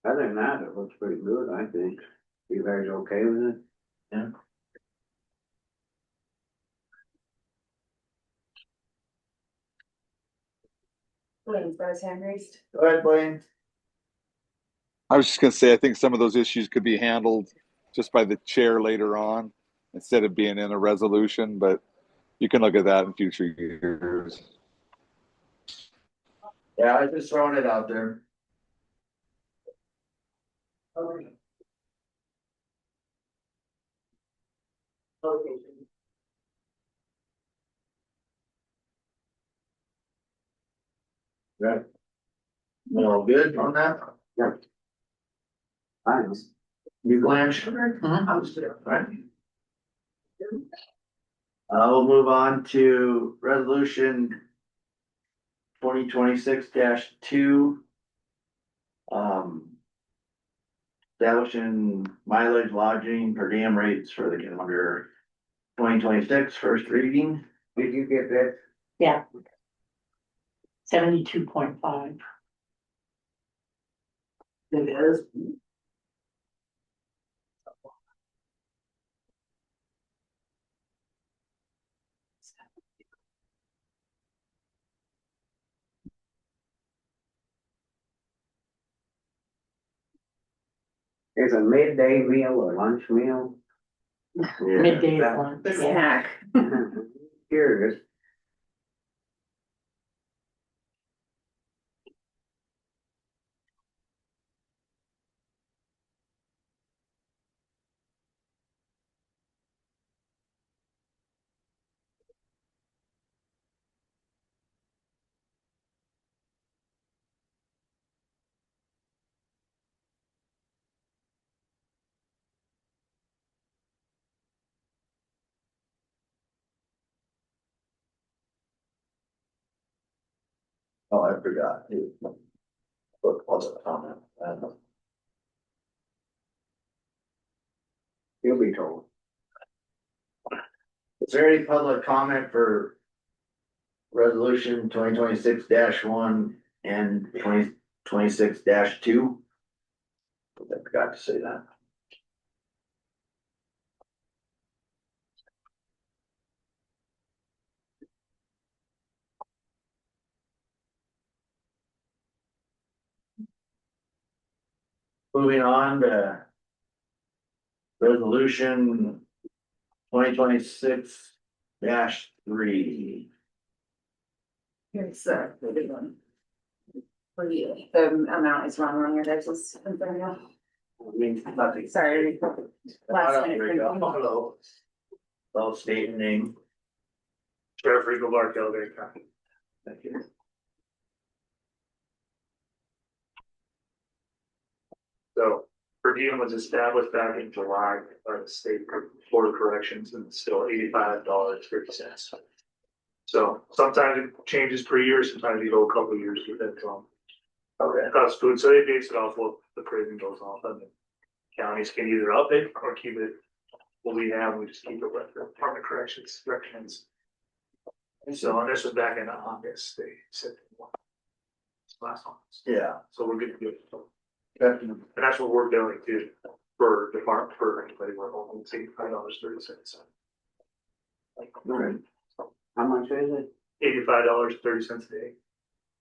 Other than that, it looks pretty good, I think. You guys okay with it? Yeah. Blaine's got his hand raised. Go ahead, Blaine. I was just gonna say, I think some of those issues could be handled just by the chair later on instead of being in a resolution, but you can look at that in future years. Yeah, I was just throwing it out there. Right. All good on that? Thanks. You Blanche? Mhm. I was there, right? We'll move on to resolution 2026-2. Establishing mileage lodging per diem rates for the calendar 2026, first reading. Did you get that? Yeah. 72.5. It is. Is a midday meal a lunch meal? Midday is lunch. The Yeah. snack. Curious. Oh, I forgot. What was the comment? You'll be told. Is there any public comment for resolution 2026-1 and 2026-2? I forgot to say that. Moving on to resolution 2026-3. Here's the big one. For you, the amount is wrong on your guys'. I mean, nothing. Sorry. Last minute. There we go. Hello. Well, state your name. Sheriff Rico Barkel, Dade County. Thank you. So per diem was established back in July by the state board of corrections and it's still $85.30. So sometimes it changes per year, sometimes you go a couple of years with that. Okay. Cost food, so they base it off what the prison goes off and the counties can either up it or keep it what we have, we just keep it with the Department of Corrections recommends. So, and this was back in August, they said. Last one, Yeah. so we're good to go. And that's what we're billing to for department, for anybody we're home, it's $85.30. How much is it? $85.30 a day.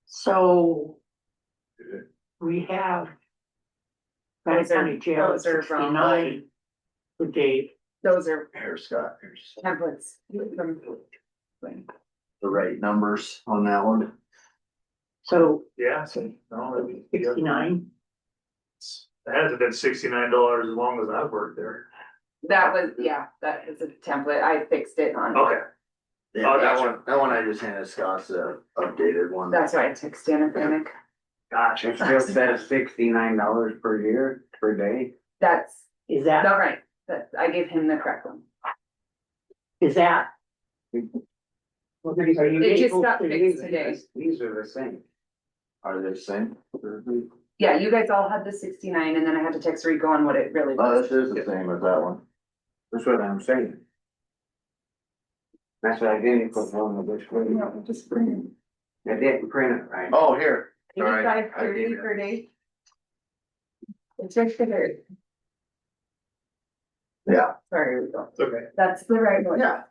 So we have Grant County Jail those are wrong. 69 for Dave. Those are Here, Scott, here's templates from. the right numbers on that one. So Yeah, so, no, it'd be- 69, it hasn't been $69 as long as I've worked there. That was, yeah, that is a template. I fixed it on. Okay, Yeah, Oh, that gotcha. one I just handed Scott's updated one. That's why I took Standard Panic. Gotcha, it still says $69 per year, per day. That's is that, not right. That, I gave him the correct one. is that? Are you It just able got to- fixed today. These are the same. Are they the same? Yeah, you guys all had the 69 and then I had to text Rico on what it really Oh, was. this is the same as that one. That's what I'm saying. That's what I didn't put on the which way. No, just bring I didn't print it right. Oh, here. it. Sorry, 85.30 I gave per day. It's right there. Yeah, Sorry, Rico. it's okay. That's the right one. yeah.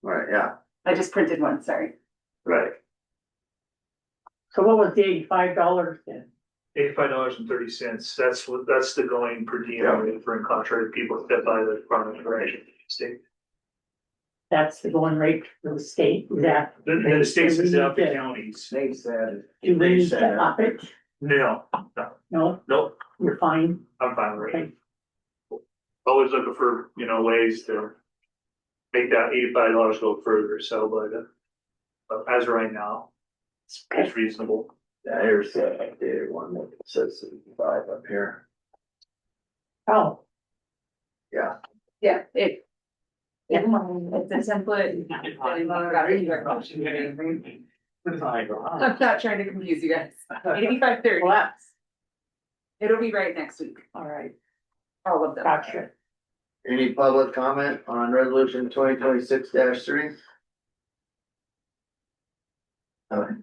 Right, yeah, I just printed one, sorry. right. So what was the $85 then? $85.30, that's the going per diem Yeah. rate for incarcerated people that by the Department of Corrections state. That's the going rate for the state, is that? The state sends it out to Do counties. They said, we They need said to that. up it? No, No, nope, you're fine, I'm fine with it. okay, Always looking for, ways to make that $85 go further, so, but as of right now, it's reasonable. Yeah, here's the updated one that says 65 up here. oh. Yeah. Yeah, it's a template. I'm not trying to confuse you guys. 85.30. Well, that's, It'll be right next week, all right, all of them. gotcha. Any public comment on resolution 2026-3? Okay.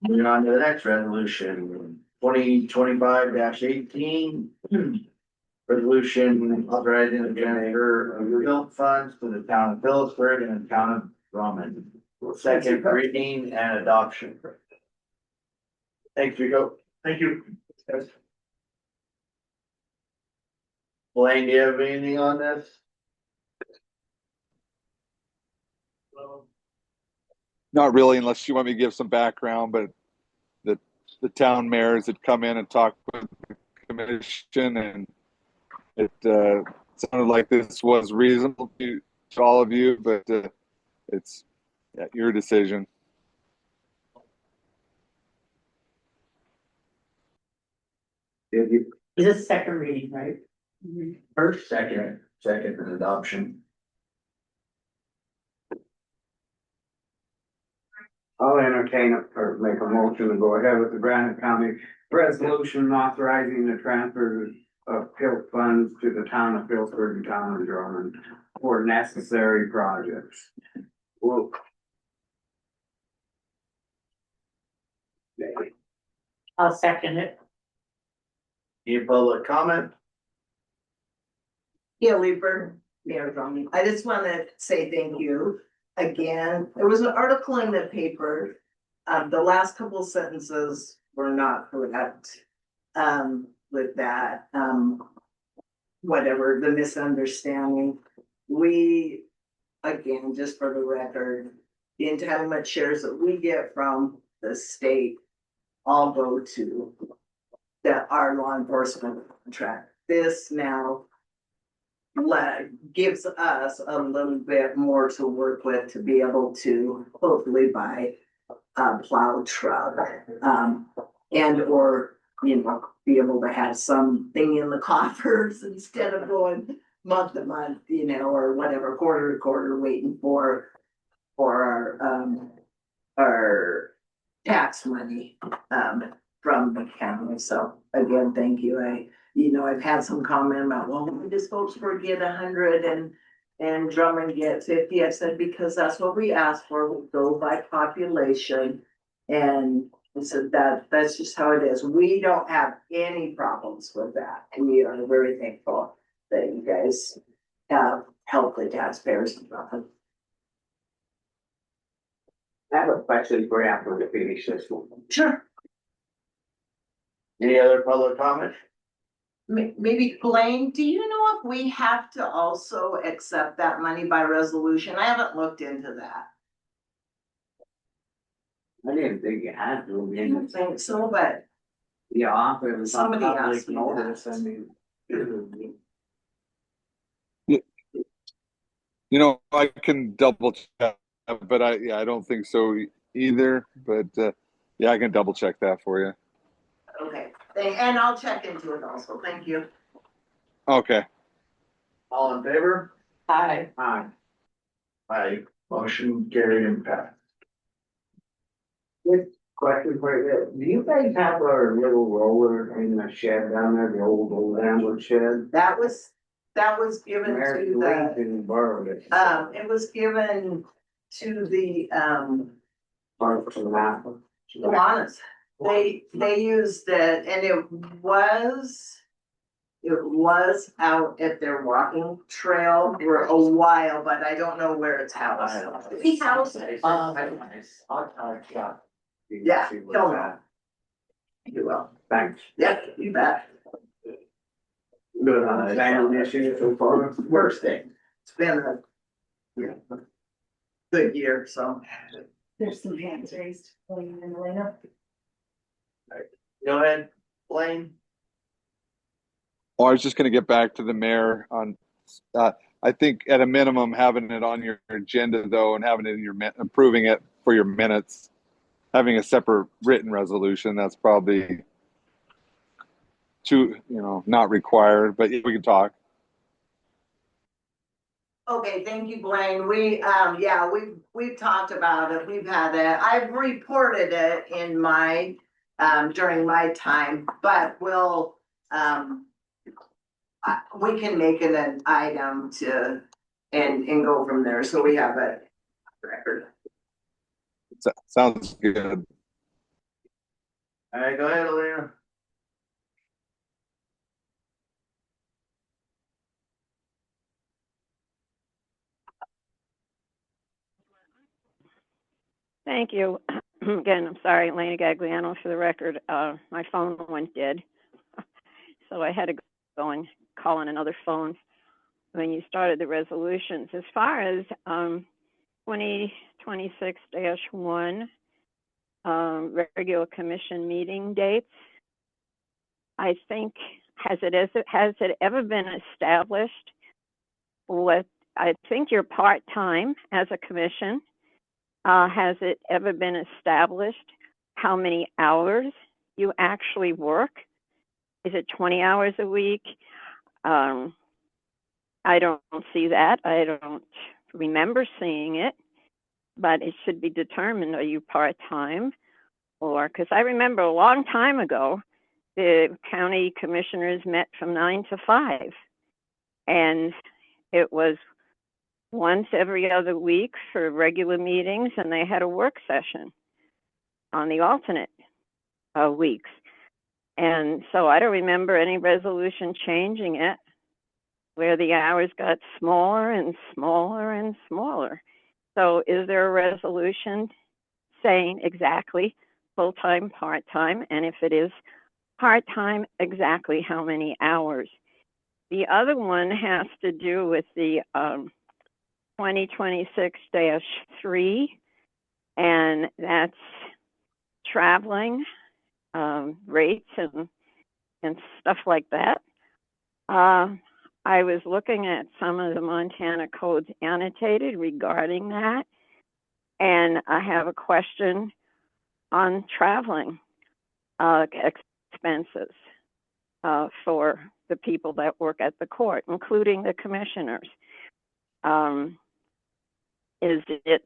Moving on to the next resolution, 2025-18. Resolution authorizing the transfer of built funds to the town of Phillipsburg and the town of Drummond. Second reading and adoption. Thanks, Rico. Thank you. Blaine, do you have anything on this? Not really, unless you want me to give some background, but the town mayors had come in and talked with the commission, and it sounded like this was reasonable to all of you, but it's your decision. Did you? Is this second reading, right? First, second and adoption. I'll entertain it or make a motion to go ahead with the Granite County resolution authorizing the transfer of PILT funds to the town of Phillipsburg and town of Drummond for necessary projects. Well. I'll second it. Any public comment? Yeah, Leeper, Mayor Drummond, I just wanna say thank you again. There was an article in the paper. The last couple sentences were not correct. With that, whatever, the misunderstanding. We, again, just for the record, the entitlement shares that we get from the state all go to our law enforcement contract. This now gives us a little bit more to work with to be able to hopefully buy a plow truck. And or, be able to have something in the coffers instead of going month to month, or whatever, quarter to quarter, waiting for our tax money, from the county. So again, thank you. I've had some comment about, well, why does Phillipsburg get 100 and Drummond get 50? I said, because that's what we asked for. We go by population. And I said that's just how it is. We don't have any problems with that. We are very thankful that you guys have helped the taxpayers in Drummond. I have a question for you after we finish this one. Sure. Any other public comment? Maybe Blaine, do you know if we have to also accept that money by resolution? I haven't looked into that. I didn't think you had to, I I mean, don't think so, but yeah, if it was on Somebody public asked me that. notice, I mean. You know, I can double check, but I don't think so either. But yeah, I can double check that for you. okay, and I'll check into it also. Thank you. Okay. All in favor? Hi. Aye. Aye. Motion carried and passed. Question for you, do you guys have a little roller in the shed down there, the old ambulance shed? That was given Mary to Louise the, didn't borrow it. it was given to the, Borrowed from that. Kiwanis. They used it and it was out at their walking trail for a while, but I don't know where it's housed. We housed it. Yeah, he'll know. You will. Thanks. Yep, you bet. Good on the sound issue so far. Worst thing. It's been a good year, so. There's some hands raised, Blaine and Elena. Go ahead, Blaine. Well, I was just going to get back to the mayor on. I think at a minimum, having it on your agenda though, and having it in your approving it for your minutes, having a separate written resolution, that's probably too, not required. But we can talk. Okay, thank you, Blaine. We've talked about it. We've had it. I've reported it in my, during my time, but we can make it an item and go from there. So we have a record. Sounds good. All right, go ahead, Elena. Thank you. Again, I'm sorry, Elena Gagliano for the record. My phone went dead. So I had to go and call on another phone when you started the resolutions. As far as 2026-1 regular commission meeting dates, I think, has it ever been established what, I think you're part-time as a commission. Has it ever been established how many hours you actually work? Is it 20 hours a week? I don't see that. I don't remember seeing it, but it should be determined, are you part-time? Or, because I remember a long time ago, the county commissioners met from 9 to 5, and it was once every other week for regular meetings, and they had a work session on the alternate weeks. And so I don't remember any resolution changing it, where the hours got smaller and smaller and smaller. So is there a resolution saying exactly full-time, part-time, and if it is part-time, exactly how many hours? The other one has to do with the 2026-3, and that's traveling rates and stuff like that. I was looking at some of the Montana codes annotated regarding that, and I have a question on traveling expenses for the people that work at the court, including the commissioners. Is it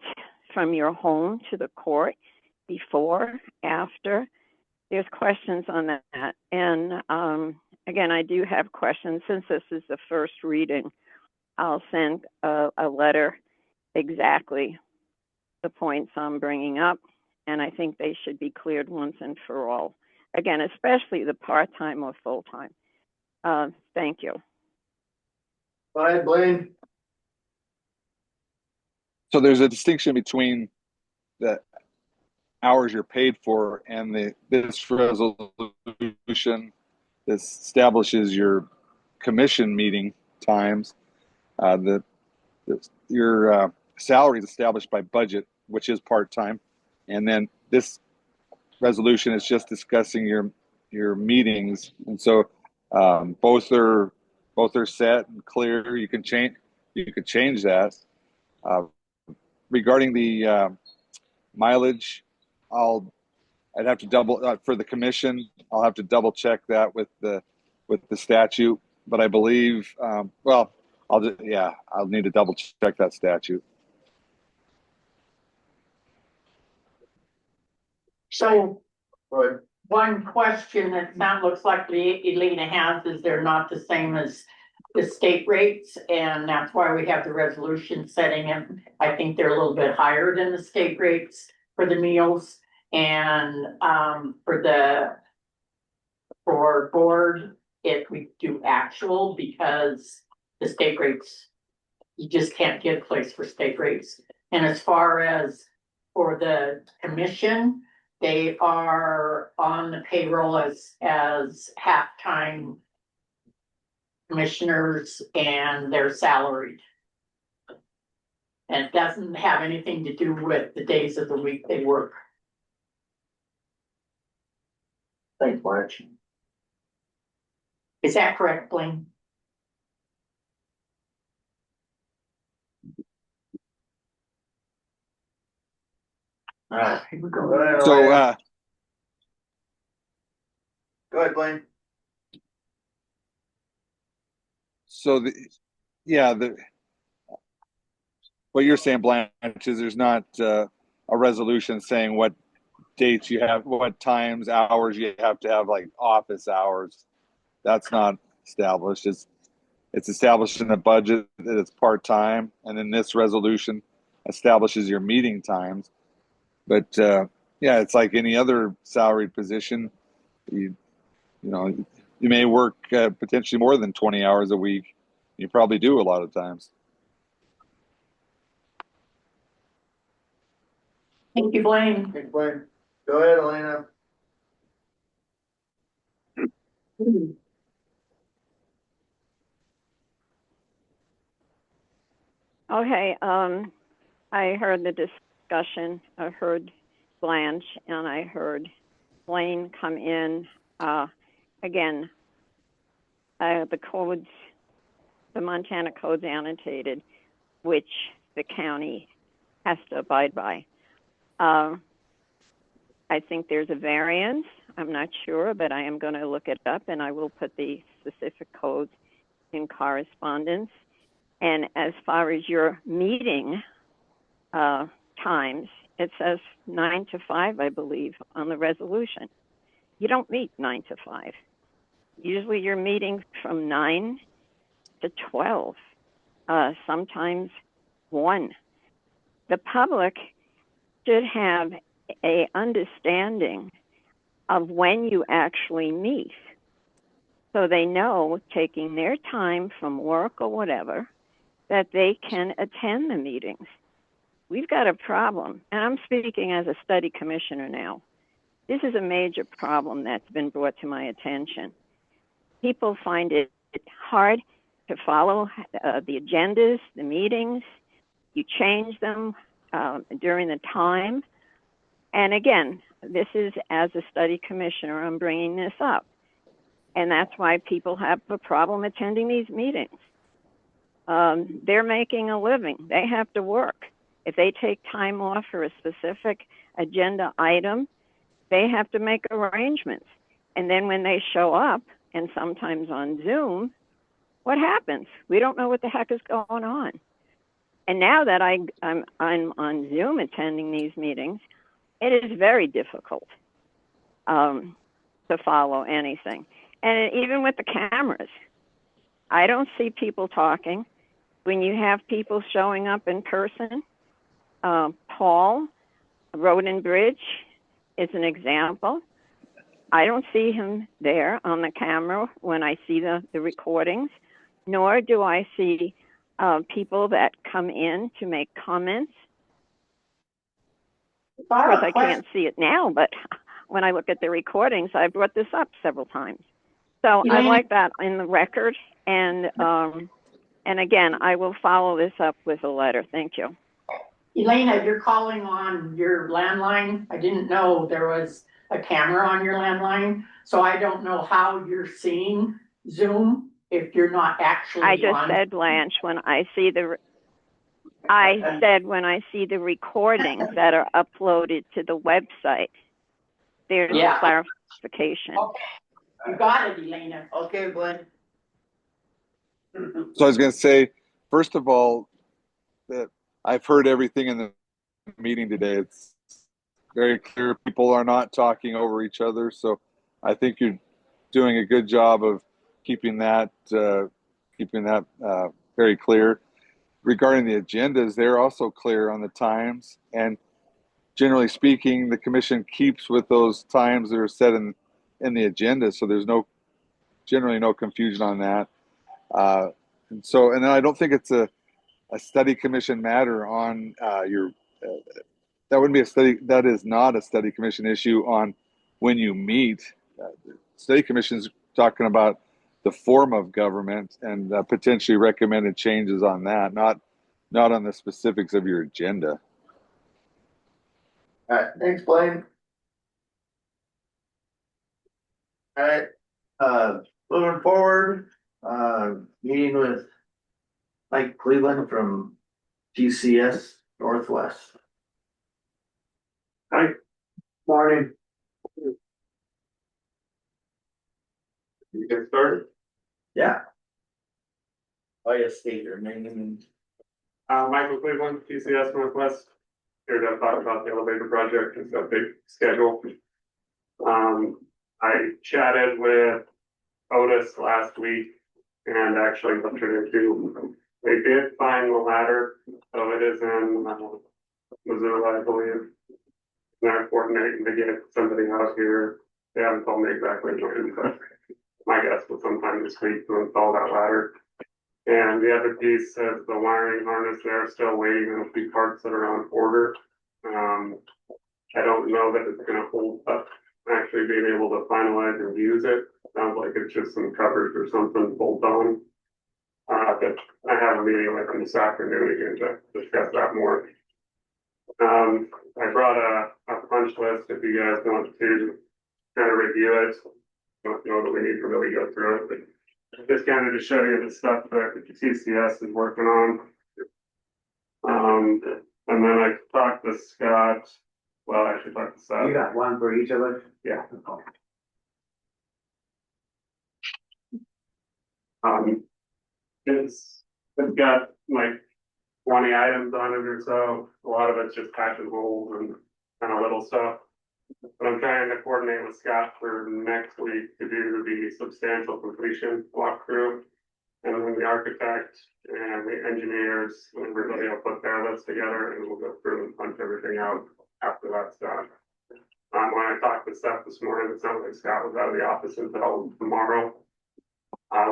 from your home to the court, before, after? There's questions on that. And again, I do have questions. Since this is the first reading, I'll send a letter exactly the points I'm bringing up, and I think they should be cleared once and for all. Again, especially the part-time or full-time. Thank you. Go ahead, Blaine. So there's a distinction between the hours you're paid for and this resolution resolution that establishes your commission meeting times. Your salary is established by budget, which is part-time. And then this resolution is just discussing your meetings. And so both are set and clear. You can change that. Regarding the mileage, I'd have to double for the commission. I'll have to double check that with the statute. But I believe, I'll need to double check that statute. So Right. one question that looks like Elena has is they're not the same as the state rates, and that's why we have the resolution setting them. I think they're a little bit higher than the state rates for the meals and for board, if we do actual, because the state rates, you just can't get a place for state rates. And as far as for the commission, they are on the payroll as half-time commissioners, and they're salaried. And it doesn't have anything to do with the days of the week they work. Thanks, March. Is that correct, Blaine? All right. Here we go. Go ahead, So, Elena. Go ahead, Blaine. What you're saying, Blanche, is there's not a resolution saying what dates you have, what times, hours you have to have, like office hours. That's not established. It's established in the budget that it's part-time, and then this resolution establishes your meeting times. But it's like any other salaried position. You may work potentially more than 20 hours a week. You probably do a lot of times. Thank you, Blaine. Thanks, Blaine. Go ahead, Elena. Okay, I heard the discussion. I heard Blanche and I heard Blaine come in. Again, the codes, the Montana codes annotated, which the county has to abide by. I think there's a variance. I'm not sure, but I am going to look it up, and I will put the specific codes in correspondence. And as far as your meeting times, it says 9 to 5, I believe, on the resolution. You don't meet 9 to 5. Usually you're meeting from 9 to 12, sometimes 1. The public should have a understanding of when you actually meet, so they know, taking their time from work or whatever, that they can attend the meetings. We've got a problem, and I'm speaking as a study commissioner now. This is a major problem that's been brought to my attention. People find it hard to follow the agendas, the meetings. You change them during the time. And again, this is as a study commissioner, I'm bringing this up. And that's why people have a problem attending these meetings. They're making a living. They have to work. If they take time off for a specific agenda item, they have to make arrangements. And then when they show up, and sometimes on Zoom, what happens? We don't know what the heck is going on. And now that I'm on Zoom attending these meetings, it is very difficult to follow anything. And even with the cameras, I don't see people talking. When you have people showing up in person, Paul, Road and Bridge is an example. I don't see him there on the camera when I see the recordings, nor do I see people that come in to make comments. Of course, I can't see it now, but when I look at the recordings, I brought this up several times. So I Elaine? like that in the record. And again, I will follow this up with a letter. Thank you. Elena, you're calling on your landline. I didn't know there was a camera on your landline, so I don't know how you're seeing Zoom if you're not actually on. I just said, Blanche, when I see the recordings that are uploaded to the website, there's Yeah. clarification. Okay, you got it, Elena. Okay, Blaine. So I was going to say, first of all, that I've heard everything in the meeting today. It's very clear people are not talking over each other. So I think you're doing a good job of keeping that very clear. Regarding the agendas, they're also clear on the times. And generally speaking, the commission keeps with those times that are set in the agenda. So there's generally no confusion on that. And then I don't think it's a study commission matter on that wouldn't be a study. That is not a study commission issue on when you meet. Study commission's talking about the form of government and potentially recommended changes on that, not on the specifics of your agenda. All right, thanks, Blaine. All right, moving forward, meeting with Mike Cleveland from GCS Northwest. Hi. Morning. You get started. Yeah. Oh, yes, state your name and. Michael Cleveland, TCS Northwest, here to talk about the elevator project and the big schedule. I chatted with Otis last week and actually looked into, they did find the ladder, so it is in Missoula, I believe. They're coordinating to get somebody out here. They haven't told me exactly when, but my guess was sometime this week to install that ladder. And the other piece is the wiring harness there, still waiting on a few parts that are on order. I don't know that it's gonna hold up actually being able to finalize and use it. Sounds like it's just some covers or something bolt on. But I have a meeting with them this afternoon again to discuss that more. I brought a punch list if you guys want to kind of review it. Don't know that we need to really go through it, but just kind of to show you the stuff that TCS is working on. And then I talked to Scott. Well, I should talk to Seth. You got one for each of us? Yeah. It's got like 20 items on it or so. A lot of it's just patch and holes and kind of little stuff. But I'm trying to coordinate with Scott for next week to do the substantial completion walkthrough. And then the architect and the engineers, everybody will put their list together and we'll go through and punch everything out after that's done. When I talked to Seth this morning, it sounded like Scott was out of the office until tomorrow.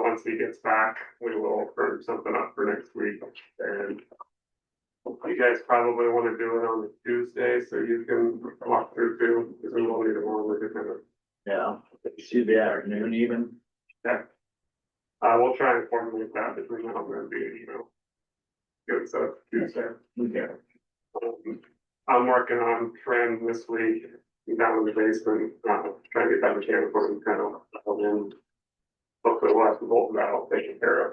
Once he gets back, we will firm something up for next week. And you guys probably want to do it on a Tuesday so you can walk through too, because we will need them on with it kind of. Yeah, Tuesday afternoon even. Yeah. We'll try and coordinate that between now and then, good stuff Tuesday. Okay. I'm working on trim this week down in the basement, trying to get that mechanical and kind of, and hopefully we'll have to bolt that all taken care of.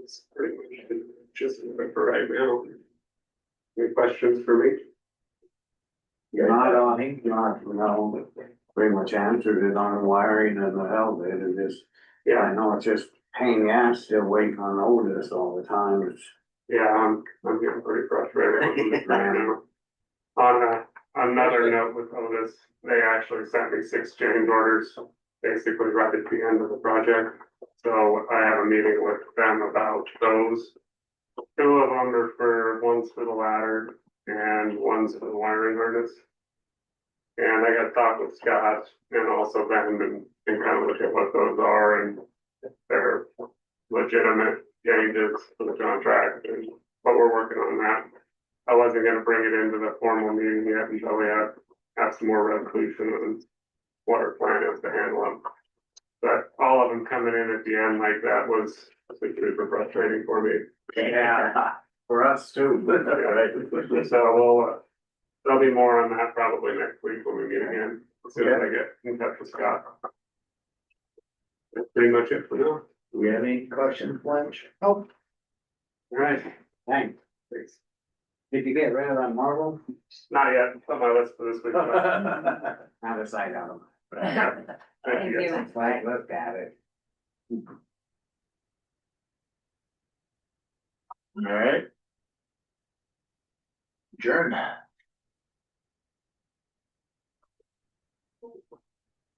It's pretty much just for right now. Any questions for me? Not on it, no, pretty much answered it on the wiring and the elevator, just, Yeah, I know it's just pain in the ass still waiting on Otis all the time, it's. yeah, I'm getting pretty frustrated right now. On another note with Otis, they actually sent me 6 change orders, basically right at the end of the project. So I have a meeting with them about those. 2 of them are one's for the ladder and one's for the wiring harness. And I got to talk with Scott and also Ben and kind of look at what those are and if they're legitimate changes for the contract and what we're working on that. I wasn't gonna bring it into the formal meeting yet until we have some more resolution on what our plan is to handle them. But all of them coming in at the end like that was super frustrating for me. Yeah, for us too. So we'll, there'll be more on that probably next week when we meet again, as soon as I get in touch with Scott. That's pretty much it for now. Do we have any questions, Blanche? All right, Thanks. Did you get rid of that marble? not yet, it's on my list for this week. Out of sight of them. Thank you. That's why I looked at it. All right. Adjourn.